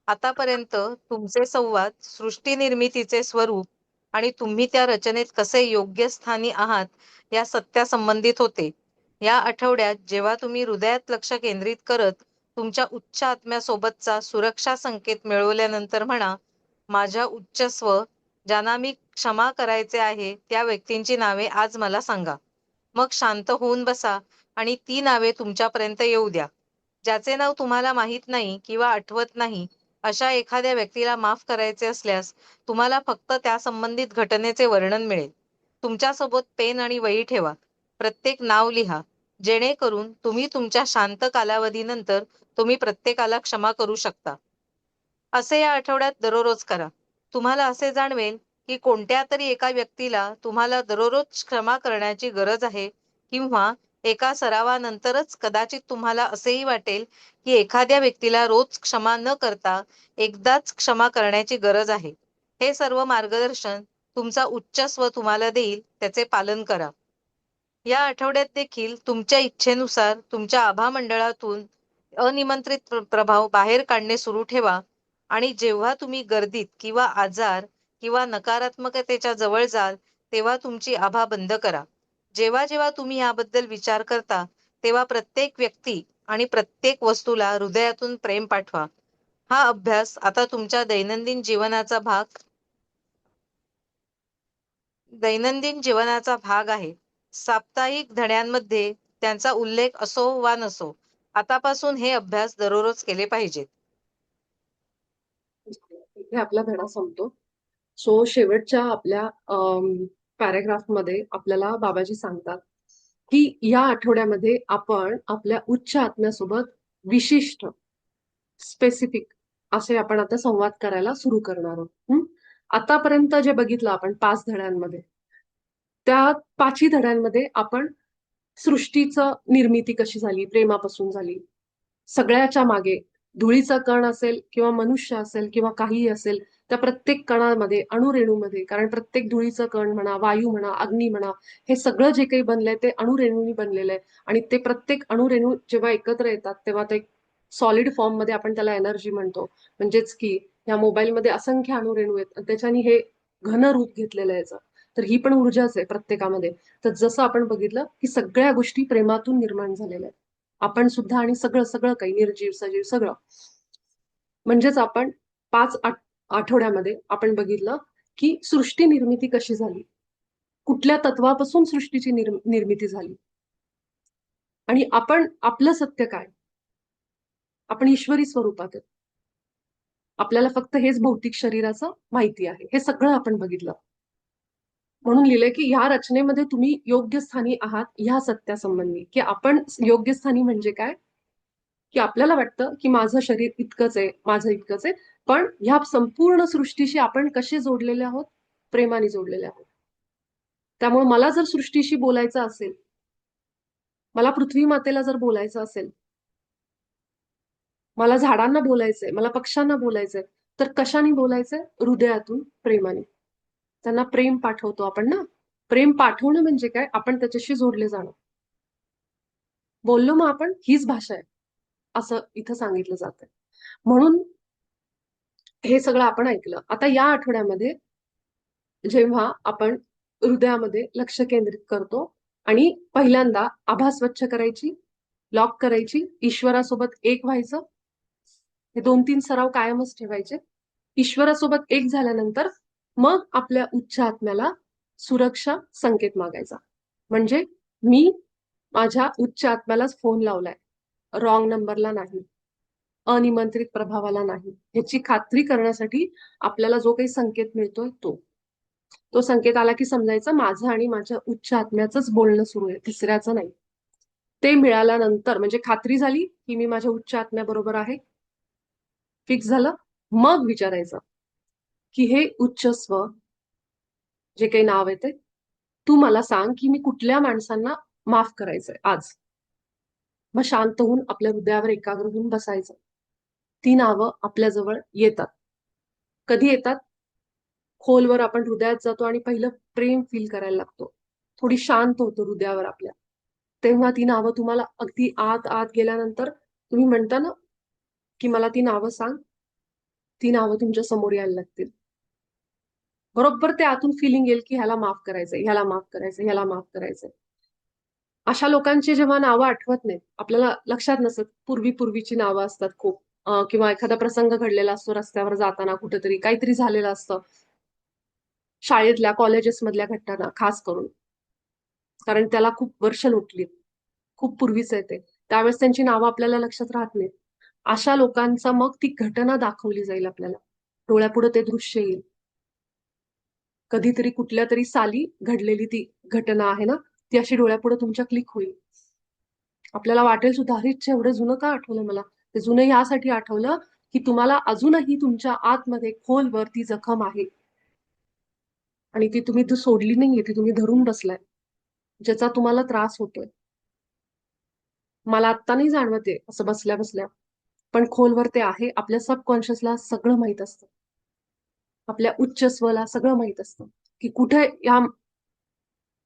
आतापर्यंत तुमचे संवाद सृष्टी निर्मितीचे स्वरूप आणि तुम्ही त्या रचनेत कसे योग्य स्थानी आहात या सत्यासंबंधित होते. या आठवड्यात जेव्हा तुम्ही हृदयात लक्ष केंद्रित करत तुमच्या उच्च आत्म्यासोबतचा सुरक्षा संकेत मिळवल्यानंतर म्हणा, माझ्या उच्च स्व, ज्यांना मी क्षमा करायचे आहे त्या व्यक्तींची नावे आज मला सांगा. मग शांत होऊन बसा आणि ती नावे तुमच्यापर्यंत येऊ द्या. ज्याचे नाव तुम्हाला माहित नाही किंवा आठवत नाही, अशा एखाद्या व्यक्तीला माफ करायचे असल्यास तुम्हाला फक्त त्या संबंधित घटनेचे वर्णन मिळेल. तुमच्यासोबत पेन आणि वही ठेवा. प्रत्येक नाव लिहा, जेणेकरून तुम्ही तुमच्या शांत कालावधीनंतर तुम्ही प्रत्येकाला क्षमा करू शकता. असे या आठवड्यात दररोज करा. तुम्हाला असे जाणवेल की कोणत्या तरी एका व्यक्तीला तुम्हाला दररोज क्षमा करण्याची गरज आहे, किंवा एका सरावानंतरच कदाचित तुम्हाला असेही वाटेल की एखाद्या व्यक्तीला रोज क्षमा न करता एकदाच क्षमा करण्याची गरज आहे. हे सर्व मार्गदर्शन तुमचा उच्च स्व तुम्हाला देईल, त्याचे पालन करा. या आठवड्यात देखील तुमच्या इच्छेनुसार तुमच्या आभा मंडळातून अनिमंत्रित प्रभाव बाहेर काढणे सुरू ठेवा. आणि जेव्हा तुम्ही गर्दीत किंवा आजार किंवा नकारात्मकतेच्या जवळ जाल, तेव्हा तुमची आभा बंद करा. जेव्हा जेव्हा तुम्ही याबद्दल विचार करता, तेव्हा प्रत्येक व्यक्ती आणि प्रत्येक वस्तूला हृदयातून प्रेम पाठवा. हा अभ्यास आता तुमच्या दैनंदिन जीवनाचा भाग आहे. साप्ताहिक धड्यांमध्ये त्यांचा उल्लेख असो वा नसो, आतापासून हे अभ्यास दररोज केले पाहिजेत. इथे आपला धडा संपतो. सो शेवटच्या आपल्या पॅराग्राफ मध्ये आपल्याला बाबाजी सांगतात की या आठवड्यामध्ये आपण आपल्या उच्च आत्म्यासोबत विशिष्ट, स्पेसिफिक असे आपण आता संवाद करायला सुरू करणार आहोत. आतापर्यंत जे बघितलं आपण 5 धड्यांमध्ये, त्या 5ही धड्यांमध्ये आपण सृष्टीचं निर्मिती कशी झाली, प्रेमापासून झाली. सगळ्याच्या मागे धुळीचा कण असेल किंवा मनुष्य असेल किंवा काहीही असेल, त्या प्रत्येक कणामध्ये, अणुरेणूमध्ये, कारण प्रत्येक धुळीचं कण म्हणा, वायू म्हणा, अग्नी म्हणा, हे सगळं जे काही बनलंय ते अणुरेणूंनी बनलेलं आहे. आणि ते प्रत्येक अणुरेणू जेव्हा एकत्र येतात तेव्हा ते सॉलिड फॉर्म मध्ये आपण त्याला एनर्जी म्हणतो. म्हणजेच की ह्या मोबाईलमध्ये असंख्य अणुरेणू आहेत, त्याच्यानी हे घन रूप घेतलेलं आहे याचं. तर ही पण ऊर्जाच आहे प्रत्येकामध्ये. तर जसं आपण बघितलं की सगळ्या गोष्टी प्रेमातून निर्माण झालेल्या आहेत. आपण सुद्धा आणि सगळं सगळं काही निर्जीव सजीव सगळं. म्हणजेच आपण 5 आठवड्यामध्ये आपण बघितलं की सृष्टी निर्मिती कशी झाली, कुठल्या तत्वापासून सृष्टीची निर्मिती झाली, आणि आपण आपलं सत्य काय. आपण ईश्वरी स्वरूपात आहे. आपल्याला फक्त हेच भौतिक शरीराचं माहिती आहे. हे सगळं आपण बघितलं. म्हणून लिहिलंय की ह्या रचनेमध्ये तुम्ही योग्य स्थानी आहात ह्या सत्यासंबंधी. की आपण योग्य स्थानी म्हणजे काय, की आपल्याला वाटतं की माझं शरीर इतकंच आहे, माझं इतकंच आहे, पण ह्या संपूर्ण सृष्टीशी आपण कसे जोडलेले आहोत, प्रेमाने जोडलेले आहोत. त्यामुळे मला जर सृष्टीशी बोलायचं असेल, मला पृथ्वी मातेला जर बोलायचं असेल, मला झाडांना बोलायचंय, मला पक्ष्यांना बोलायचंय, तर कशाने बोलायचंय? हृदयातून, प्रेमाने. त्यांना प्रेम पाठवतो आपण ना. प्रेम पाठवणं म्हणजे काय? आपण त्याच्याशी जोडले जाणं. बोललो मग आपण, हीच भाषा आहे असं इथं सांगितलं जातंय. म्हणून हे सगळं आपण ऐकलं. आता या आठवड्यामध्ये जेव्हा आपण हृदयामध्ये लक्ष केंद्रित करतो आणि पहिल्यांदा आभा स्वच्छ करायची, लॉक करायची, ईश्वरासोबत एक व्हायचं. हे 2-3 सराव कायमच ठेवायचे. ईश्वरासोबत एक झाल्यानंतर मग आपल्या उच्च आत्म्याला सुरक्षा संकेत मागायचा. म्हणजे मी माझ्या उच्च आत्म्यालाच फोन लावलाय, रॉंग नंबरला नाही, अनिमंत्रित प्रभावाला नाही. ह्याची खात्री करण्यासाठी आपल्याला जो काही संकेत मिळतोय तो संकेत आला की समजायचं माझं आणि माझ्या उच्च आत्म्याचंच बोलणं सुरू आहे, तिसऱ्याचं नाही. ते मिळाल्यानंतर म्हणजे खात्री झाली की मी माझ्या उच्च आत्म्याबरोबर आहे, फिक्स झालं, मग विचारायचं की हे उच्च स्व, जे काही नाव आहे ते, तू मला सांग की मी कुठल्या माणसांना माफ करायचंय आज. मग शांत होऊन आपल्या हृदयावर एकाग्र होऊन बसायचं. ती नावं आपल्याजवळ येतात. कधी येतात? खोलवर आपण हृदयात जातो आणि पहिलं प्रेम फील करायला लागतो. थोडी शांत होतो हृदयावर आपल्या. तेव्हा ती नावं तुम्हाला अगदी आत आत गेल्यानंतर तुम्ही म्हणता ना, की मला ती नावं सांग, ती नावं तुमच्या समोर यायला लागतील. बरोबर ते आतून फिलिंग येईल की ह्याला माफ करायचंय, ह्याला माफ करायचंय, ह्याला माफ करायचंय. अशा लोकांची जेव्हा नावं आठवत नाहीत, आपल्याला लक्षात नसत, पूर्वीची नावं असतात खूप. किंवा एखादा प्रसंग घडलेला असतो रस्त्यावर जाताना, कुठेतरी काहीतरी झालेलं असतं. शाळेतल्या, कॉलेजेसमधल्या घटना खास करून. कारण त्याला खूप वर्ष लोटलीत. खूप पूर्वीच आहे ते. त्यावेळेस त्यांची नावं आपल्याला लक्षात राहत नाहीत. अशा लोकांचा मग ती घटना दाखवली जाईल आपल्याला. डोळ्यापुढे ते दृश्य येईल. कधीतरी कुठल्या तरी साली घडलेली ती घटना आहे ना, ती अशी डोळ्यापुढे तुमच्या क्लिक होईल. आपल्याला वाटेल सुद्धा, अरे एवढं जुनं का आठवलं मला? ते जुनं यासाठी आठवलं की तुम्हाला अजूनही तुमच्या आतमध्ये खोलवर ती जखम आहे. आणि ती तुम्ही सोडली नाहीये, ती तुम्ही धरून बसलाय. ज्याचा तुम्हाला त्रास होतोय. मला आत्ता नाही जाणवते असं बसल्या बसल्या. पण खोलवर ते आहे. आपल्या सबकॉन्शियसला सगळं माहित असतं. आपल्या उच्च स्वला सगळं माहित असतं की कुठे या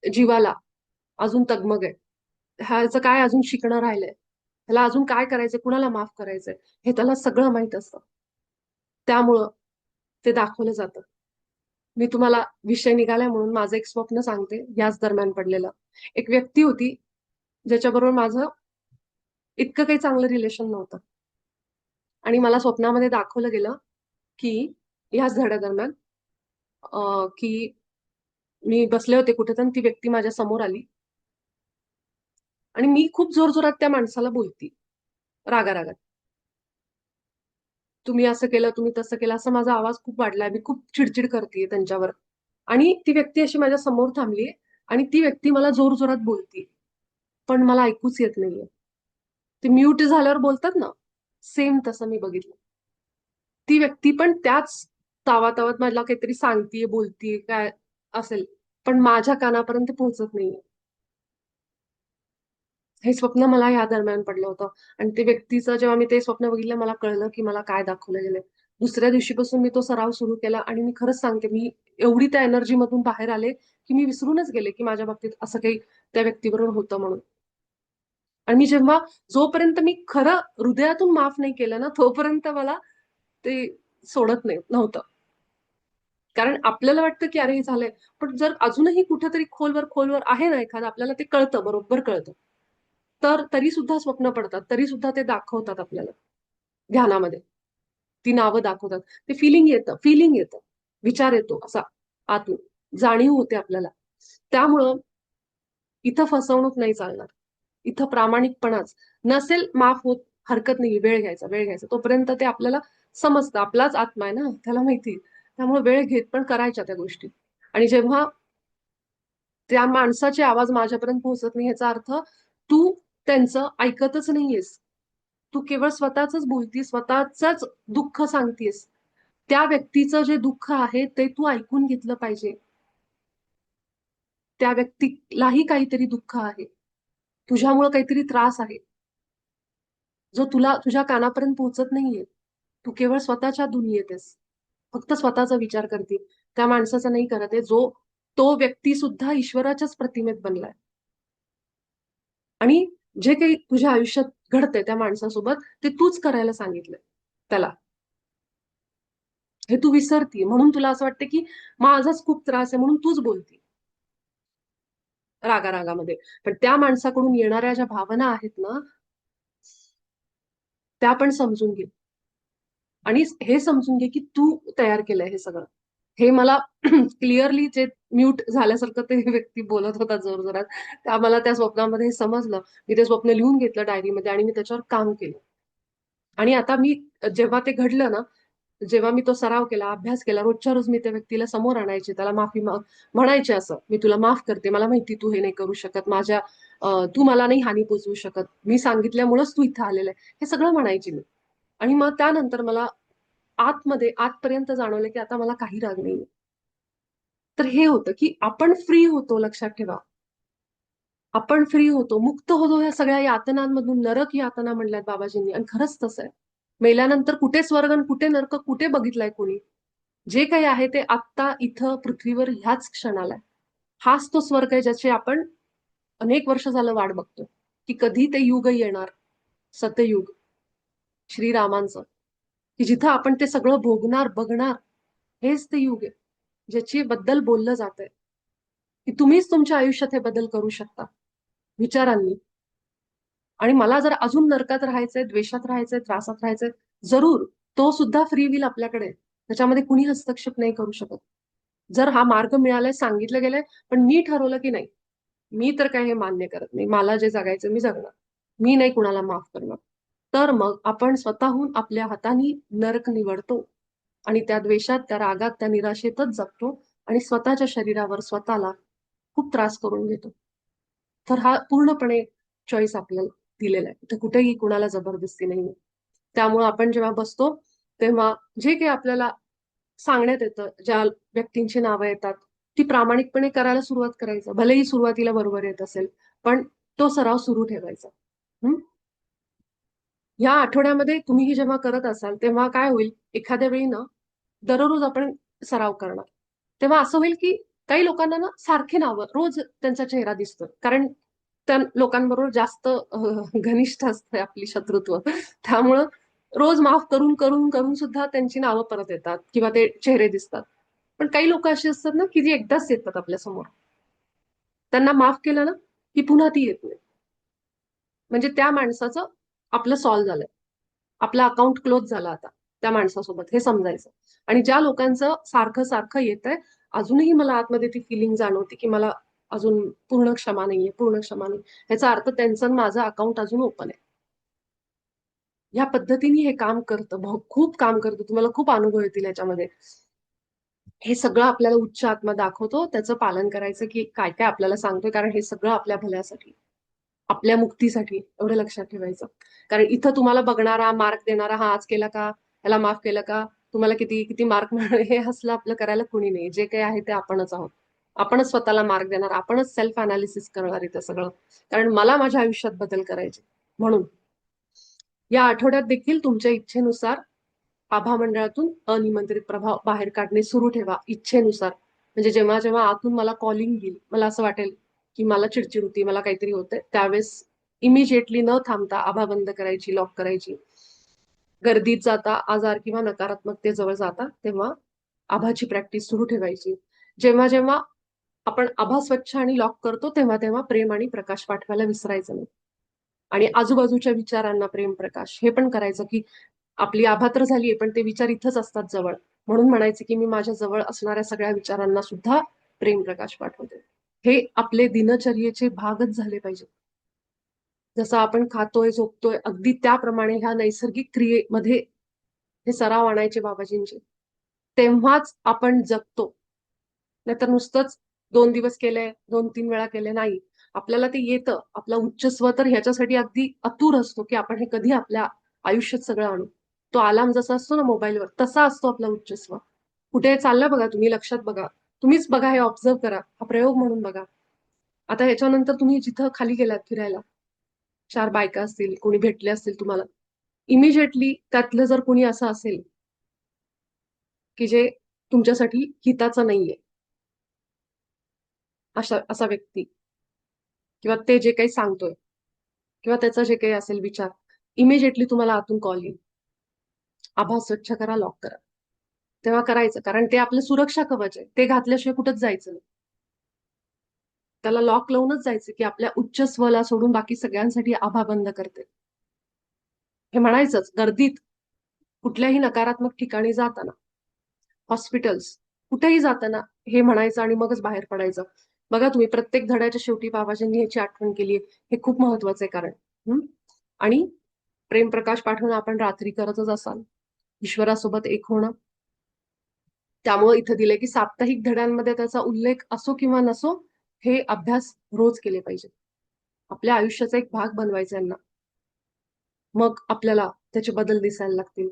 जीवाला अजून तगमग आहे. ह्याचं काय अजून शिकणं राहिलंय. ह्याला अजून काय करायचंय, कुणाला माफ करायचंय, हे त्याला सगळं माहित असतं. त्यामुळं ते दाखवलं जातं. मी तुम्हाला विषय निघालाय म्हणून माझं एक स्वप्न सांगते, याच दरम्यान पडलेलं. एक व्यक्ती होती, ज्याच्याबरोबर माझं इतकं काही चांगलं रिलेशन नव्हतं. आणि मला स्वप्नामध्ये दाखवलं गेलं की ह्याच धड्यादरम्यान की मी बसले होते कुठे, तर ती व्यक्ती माझ्या समोर आली आणि मी खूप जोरजोरात त्या माणसाला बोलती, रागारागात. तुम्ही असं केलं, तुम्ही तसं केलं, असं माझा आवाज खूप वाढलाय, मी खूप चिडचिड करतेय त्यांच्यावर. आणि ती व्यक्ती अशी माझ्या समोर थांबली आणि ती व्यक्ती मला जोरजोरात बोलती, पण मला ऐकूच येत नाहीये. ते म्यूट झाल्यावर बोलतात ना, सेम तसं मी बघितलं. ती व्यक्ती पण त्याच तावातावात मला काहीतरी सांगतीये, बोलतीये, काय असेल, पण माझ्या कानापर्यंत पोहोचत नाहीये. हे स्वप्न मला या दरम्यान पडलं होतं. आणि ते व्यक्तीचं जेव्हा मी ते स्वप्न बघितलं, मला कळलं की मला काय दाखवलं गेलंय. दुसऱ्या दिवशीपासून मी तो सराव सुरू केला आणि मी खरंच सांगते, मी एवढी त्या एनर्जी मधून बाहेर आले की मी विसरूनच गेले की माझ्या बाबतीत असं काही त्या व्यक्तीबरोबर होतं म्हणून. आणि मी जेव्हा, जोपर्यंत मी खरं हृदयातून माफ नाही केलं ना, तोपर्यंत मला ते सोडत नाही नव्हतं. कारण आपल्याला वाटतं की अरे हे झालंय, पण जर अजूनही कुठेतरी खोलवर खोलवर आहे ना एखादं, आपल्याला ते कळतं, बरोबर कळतं. तर तरी सुद्धा स्वप्न पडतात, तरी सुद्धा ते दाखवतात आपल्याला ध्यानामध्ये. ती नावं दाखवतात. ते फिलिंग येतं, विचार येतो असा आतून, जाणीव होते आपल्याला. त्यामुळं इथं फसवणूक नाही चालणार. इथं प्रामाणिकपणाच नसेल माफ होत, हरकत नाही, वेळ घ्यायचा तोपर्यंत ते आपल्याला समजतं. आपलाच आत्मा आहे ना, त्याला माहिती. त्यामुळे वेळ घेत पण करायच्या त्या गोष्टी. आणि जेव्हा त्या माणसाचे आवाज माझ्यापर्यंत पोहोचत नाही, ह्याचा अर्थ तू त्यांचं ऐकतच नाहीयेस. तू केवळ स्वतःच बोलतीस, स्वतःच दुःख सांगतेस. त्या व्यक्तीचं जे दुःख आहे ते तू ऐकून घेतलं पाहिजे. त्या व्यक्तीलाही काहीतरी दुःख आहे, तुझ्यामुळे काहीतरी त्रास आहे, जो तुला तुझ्या कानापर्यंत पोहोचत नाहीये. तू केवळ स्वतःच्या दुनियेत आहेस, फक्त स्वतःचा विचार करते. त्या माणसाचा नाही करत आहे, जो तो व्यक्ती सुद्धा ईश्वराच्याच प्रतिमेत बनलाय. आणि जे काही तुझ्या आयुष्यात घडतंय त्या माणसासोबत, ते तूच करायला सांगितलंय त्याला. हे तू विसरती, म्हणून तुला असं वाटतं की माझाच खूप त्रास आहे, म्हणून तूच बोलती रागारागामध्ये. पण त्या माणसाकडून येणाऱ्या ज्या भावना आहेत ना, त्या पण समजून घे. आणि हे समजून घे की तू तयार केलंय हे सगळं. हे मला क्लिअरली जे म्यूट झाल्यासारखं ते व्यक्ती बोलत होता जोरजोरात. त्या मला त्या स्वप्नामध्ये हे समजलं. मी ते स्वप्न लिहून घेतलं डायरीमध्ये आणि मी त्याच्यावर काम केलं. आणि आता मी जेव्हा ते घडलं ना, जेव्हा मी तो सराव केला, अभ्यास केला, रोजच्या रोज मी त्या व्यक्तीला समोर आणायचे, त्याला म्हणायचे असं, मी तुला माफ करते, मला माहिती तू हे नाही करू शकत, तू मला नाही हानी पोचवू शकत, मी सांगितल्यामुळेच तू इथं आलेलं आहे, हे सगळं म्हणायचे मी. आणि मग त्यानंतर मला आतपर्यंत जाणवलं की आता मला काही राग नाहीये. तर हे होतं की आपण फ्री होतो, लक्षात ठेवा. आपण फ्री होतो, मुक्त होतो ह्या सगळ्या यातनांमधून. नरक यातना म्हणल्यात बाबाजींनी, आणि खरंच तसं आहे. मेल्यानंतर कुठे स्वर्ग आणि कुठे नरक कुठे बघितलाय कोणी? जे काही आहे ते आत्ता इथं पृथ्वीवर ह्याच क्षणाला आहे. हाच तो स्वर्ग आहे ज्याची आपण अनेक वर्ष झालं वाट बघतोय, की कधी ते युग येणार, सतयुग श्रीरामांचं, की जिथं आपण ते सगळं भोगणार, बघणार. हेच ते युग आहे ज्याची बद्दल बोललं जात आहे, की तुम्हीच तुमच्या आयुष्यात हे बदल करू शकता विचारांनी. आणि मला जर अजून नरकात राहायचंय, द्वेषात राहायचंय, त्रासात राहायचंय, जरूर. तो सुद्धा फ्री विल आपल्याकडे आहे. त्याच्यामध्ये कुणी हस्तक्षेप नाही करू शकत. जर हा मार्ग मिळालाय, सांगितलं गेलंय, पण मी ठरवलं की नाही, मी तर काय हे मान्य करत नाही, मला जे जगायचं मी जगणार, मी नाही कुणाला माफ करणार. तर मग आपण स्वतःहून आपल्या हाताने नरक निवडतो आणि त्या द्वेषात, त्या रागात, त्या निराशेतच जगतो आणि स्वतःच्या शरीरावर स्वतःला खूप त्रास करून घेतो. तर हा पूर्णपणे चॉईस आपल्याला दिलेला आहे. इथं कुठेही कुणाला जबरदस्ती नाहीये. त्यामुळे आपण जेव्हा बसतो, तेव्हा जे काही आपल्याला सांगण्यात येतं, ज्या व्यक्तींची नावं येतात, ती प्रामाणिकपणे करायला सुरुवात करायचं. भलेही सुरुवातीला बरोबर येत असेल, पण तो सराव सुरू ठेवायचा. हं? या आठवड्यामध्ये तुम्हीही जेव्हा करत असाल, तेव्हा काय होईल, एखाद्या वेळी ना दररोज आपण सराव करणार. तेव्हा असं होईल की काही लोकांना ना सारखी नावं, रोज त्यांचा चेहरा दिसतो. कारण त्या लोकांबरोबर जास्त घनिष्ठ असते आपली शत्रुत्व. त्यामुळं रोज माफ करून करून करून सुद्धा त्यांची नावं परत येतात किंवा ते चेहरे दिसतात. पण काही लोक अशी असतात ना की जी एकदाच येतात आपल्या समोर. त्यांना माफ केलं ना की पुन्हा ती येत नाही. म्हणजे त्या माणसाचं आपलं सॉल्व झालंय. आपला अकाउंट क्लोज झाला आता त्या माणसासोबत, हे समजायचं. आणि ज्या लोकांचं सारखं सारखं येतंय, अजूनही मला आतमध्ये ती फिलिंग जाणवते की मला अजून पूर्ण क्षमा नाहीये, पूर्ण क्षमा नाही, ह्याचा अर्थ त्यांचं आणि माझं अकाउंट अजून ओपन आहे. ह्या पद्धतीने हे काम करतं, खूप काम करतं. तुम्हाला खूप अनुभव येतील याच्यामध्ये. हे सगळं आपल्याला उच्च आत्मा दाखवतो, त्याचं पालन करायचं की काय काय आपल्याला सांगतोय, कारण हे सगळं आपल्या भल्यासाठी, आपल्या मुक्तीसाठी. एवढं लक्षात ठेवायचं. कारण इथं तुम्हाला बघणारा, मार्क देणारा, हा आज केला का, ह्याला माफ केलं का, तुम्हाला किती किती मार्क मिळणार, हे असलं आपलं करायला कोणी नाही. जे काही आहे ते आपणच आहोत. आपणच स्वतःला मार्क देणार, आपणच सेल्फ अनालिसिस करणार इथं सगळं. कारण मला माझ्या आयुष्यात बदल करायचे. म्हणून या आठवड्यात देखील तुमच्या इच्छेनुसार आभा मंडळातून अनिमंत्रित प्रभाव बाहेर काढणे सुरू ठेवा, इच्छेनुसार. म्हणजे जेव्हा जेव्हा आतून मला कॉलिंग येईल, मला असं वाटेल की मला चिडचिड होती, मला काहीतरी होतंय, त्यावेळेस इमिजिएटली न थांबता आभा बंद करायची, लॉक करायची. गर्दीत जाता, आजार किंवा नकारात्मकतेजवळ जाता, तेव्हा आभाची प्रॅक्टिस सुरू ठेवायची. जेव्हा जेव्हा आपण आभा स्वच्छ आणि लॉक करतो तेव्हा तेव्हा प्रेम आणि प्रकाश पाठवायला विसरायचं नाही. आणि आजूबाजूच्या विचारांना प्रेम प्रकाश हे पण करायचं, की आपली आभा तर झालीये पण ते विचार इथंच असतात जवळ. म्हणून म्हणायचे की मी माझ्या जवळ असणाऱ्या सगळ्या विचारांना सुद्धा प्रेम प्रकाश पाठवते. हे आपले दिनचर्येचे भागच झाले पाहिजे. जसं आपण खातोय झोपतोय अगदी त्याप्रमाणे ह्या नैसर्गिक क्रियेमध्ये हे सराव आणायचे बाबाजींचे. तेव्हाच आपण जगतो. नाहीतर नुसतंच 2 दिवस केलंय, 2-3 वेळा केलंय नाही. आपल्याला ते येतं. आपला उच्च स्व तर ह्याच्यासाठी अगदी आतुर असतो, की आपण हे कधी आपल्या आयुष्यात सगळं आणू. तो अलार्म जसा असतो ना मोबाईलवर, तसा असतो आपला उच्च स्व. कुठे चाललं बघा तुम्ही, लक्षात बघा. तुम्हीच बघा, हे ऑब्झर्व करा. हा प्रयोग म्हणून बघा. आता ह्याच्यानंतर तुम्ही जिथं खाली गेलात फिरायला, 4 बायका असतील, कोणी भेटले असतील तुम्हाला. इमिजिएटली त्यातलं जर कोणी असं असेल, की जे तुमच्यासाठी हिताचं नाहीये, असा व्यक्ती किंवा ते जे काही सांगतोय किंवा त्याचा जे काही असेल विचार, इमिजिएटली तुम्हाला आतून कॉल येईल. आभास स्वच्छ करा, लॉक करा. तेव्हा करायचं, कारण ते आपलं सुरक्षा कवच आहे. ते घातल्याशिवाय कुठंच जायचं नाही. त्याला लॉक लावूनच जायचं, की आपल्या उच्च स्वला सोडून बाकी सगळ्यांसाठी आभा बंद करते. हे म्हणायचंच गर्दीत, कुठल्याही नकारात्मक ठिकाणी जाताना, हॉस्पिटल्स, कुठेही जाताना हे म्हणायचं आणि मगच बाहेर पडायचं. बघा तुम्ही, प्रत्येक धड्याच्या शेवटी बाबाजींनी ह्याची आठवण केली. हे खूप महत्वाचं आहे कारण. आणि प्रेमप्रकाश पाठवणं आपण रात्री करतच असाल. ईश्वरासोबत एक होणं. त्यामुळे इथं दिलंय की साप्ताहिक धड्यांमध्ये त्याचा उल्लेख असो किंवा नसो, हे अभ्यास रोज केले पाहिजे. आपल्या आयुष्याचा एक भाग बनवायचा यांना. मग आपल्याला त्याचे बदल दिसायला लागतील.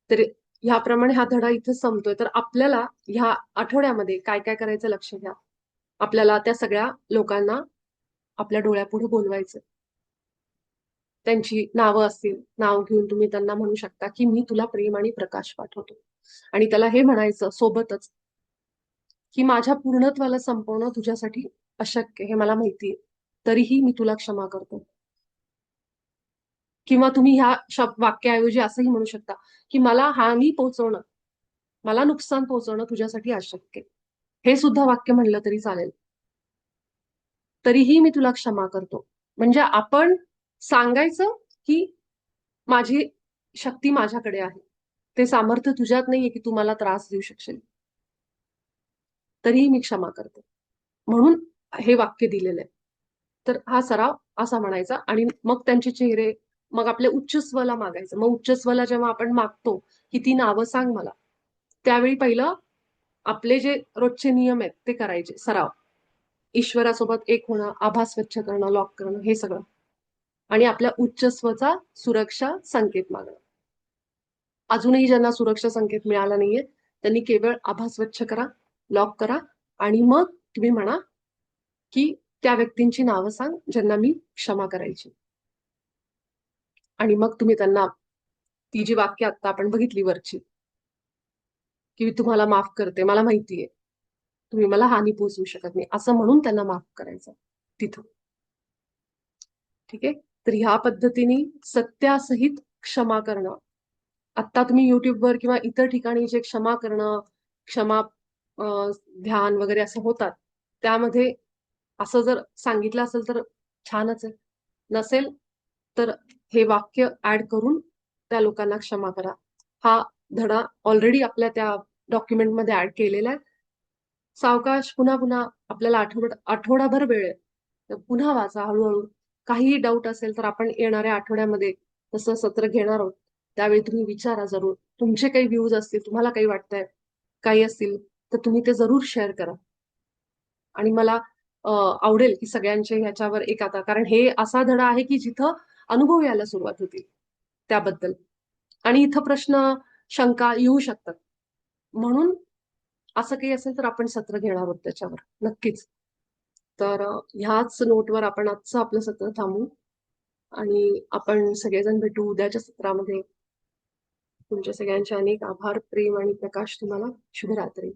तर ह्याप्रमाणे हा धडा इथे संपतोय. तर आपल्याला ह्या आठवड्यामध्ये काय काय करायचं लक्ष घ्या. आपल्याला त्या सगळ्या लोकांना आपल्या डोळ्यापुढे बोलवायचं. त्यांची नावं असतील, नाव घेऊन तुम्ही त्यांना म्हणू शकता, की मी तुला प्रेम आणि प्रकाश पाठवतो. आणि त्याला हे म्हणायचं सोबतच, की माझ्या पूर्णत्वाला संपवणं तुझ्यासाठी अशक्य हे मला माहितीये. तरीही मी तुला क्षमा करतो. किंवा तुम्ही ह्या वाक्याऐवजी असंही म्हणू शकता, की मला हानी पोहोचवणं, मला नुकसान पोहोचवणं तुझ्यासाठी अशक्य. हे सुद्धा वाक्य म्हणलं तरी चालेल. तरीही मी तुला क्षमा करतो. म्हणजे आपण सांगायचं, की माझी शक्ती माझ्याकडे आहे. ते सामर्थ्य तुझ्यात नाहीये, की तू मला त्रास देऊ शकशील. तरीही मी क्षमा करते. म्हणून हे वाक्य दिलेलं आहे. तर हा सराव असा म्हणायचा आणि मग त्यांचे चेहरे, मग आपल्या उच्च स्वला मागायचं. मग उच्च स्वला जेव्हा आपण मागतो, की ती नावं सांग मला, त्यावेळी पहिलं आपले जे रोजचे नियम आहेत ते करायचे सराव. ईश्वरासोबत एक होणं, आभास स्वच्छ करणं, लॉक करणं, हे सगळं. आणि आपल्या उच्च स्वचा सुरक्षा संकेत मागणं. अजूनही ज्यांना सुरक्षा संकेत मिळाला नाहीये, त्यांनी केवळ आभास स्वच्छ करा, लॉक करा आणि मग तुम्ही म्हणा, की त्या व्यक्तींची नावं सांग ज्यांना मी क्षमा करायची. आणि मग तुम्ही त्यांना ती जी वाक्य आता आपण बघितली वरची, की मी तुम्हाला माफ करते, मला माहितीये तुम्ही मला हानी पोहोचवू शकत नाही, असं म्हणून त्यांना माफ करायचं तिथं. ठीक आहे. तर ह्या पद्धतीने सत्यासहित क्षमा करणं. आता तुम्ही युट्यूबवर किंवा इतर ठिकाणी जे क्षमा करणं, क्षमा ध्यान वगैरे असं होतात, त्यामध्ये असं जर सांगितलं असेल तर छानच आहे. नसेल तर हे वाक्य ऍड करून त्या लोकांना क्षमा करा. हा धडा ऑलरेडी आपल्या त्या डॉक्युमेंटमध्ये ऍड केलेला आहे. सावकाश पुन्हा पुन्हा आपल्याला आठवडाभर वेळ आहे. तर पुन्हा वाचा हळूहळू. काहीही डाऊट असेल तर आपण येणाऱ्या आठवड्यामध्ये तसं सत्र घेणार आहोत. त्यावेळी तुम्ही विचारा जरूर. तुमचे काही व्ह्यूज असतील, तुम्हाला काही वाटतंय, काही असतील, तर तुम्ही ते जरूर शेअर करा. आणि मला आवडेल की सगळ्यांचे ह्याच्यावर एक आता, कारण हे असा धडा आहे की जिथं अनुभव यायला सुरुवात होतील त्याबद्दल. आणि इथं प्रश्न, शंका येऊ शकतात. म्हणून असं काही असेल तर आपण सत्र घेणार आहोत त्याच्यावर नक्कीच. तर ह्याच नोटवर आपण आजचं आपलं सत्र थांबू आणि आपण सगळेजण भेटू उद्याच्या सत्रामध्ये. तुमच्या सगळ्यांचे अनेक आभार, प्रेम आणि प्रकाश तुम्हाला. शुभरात्री.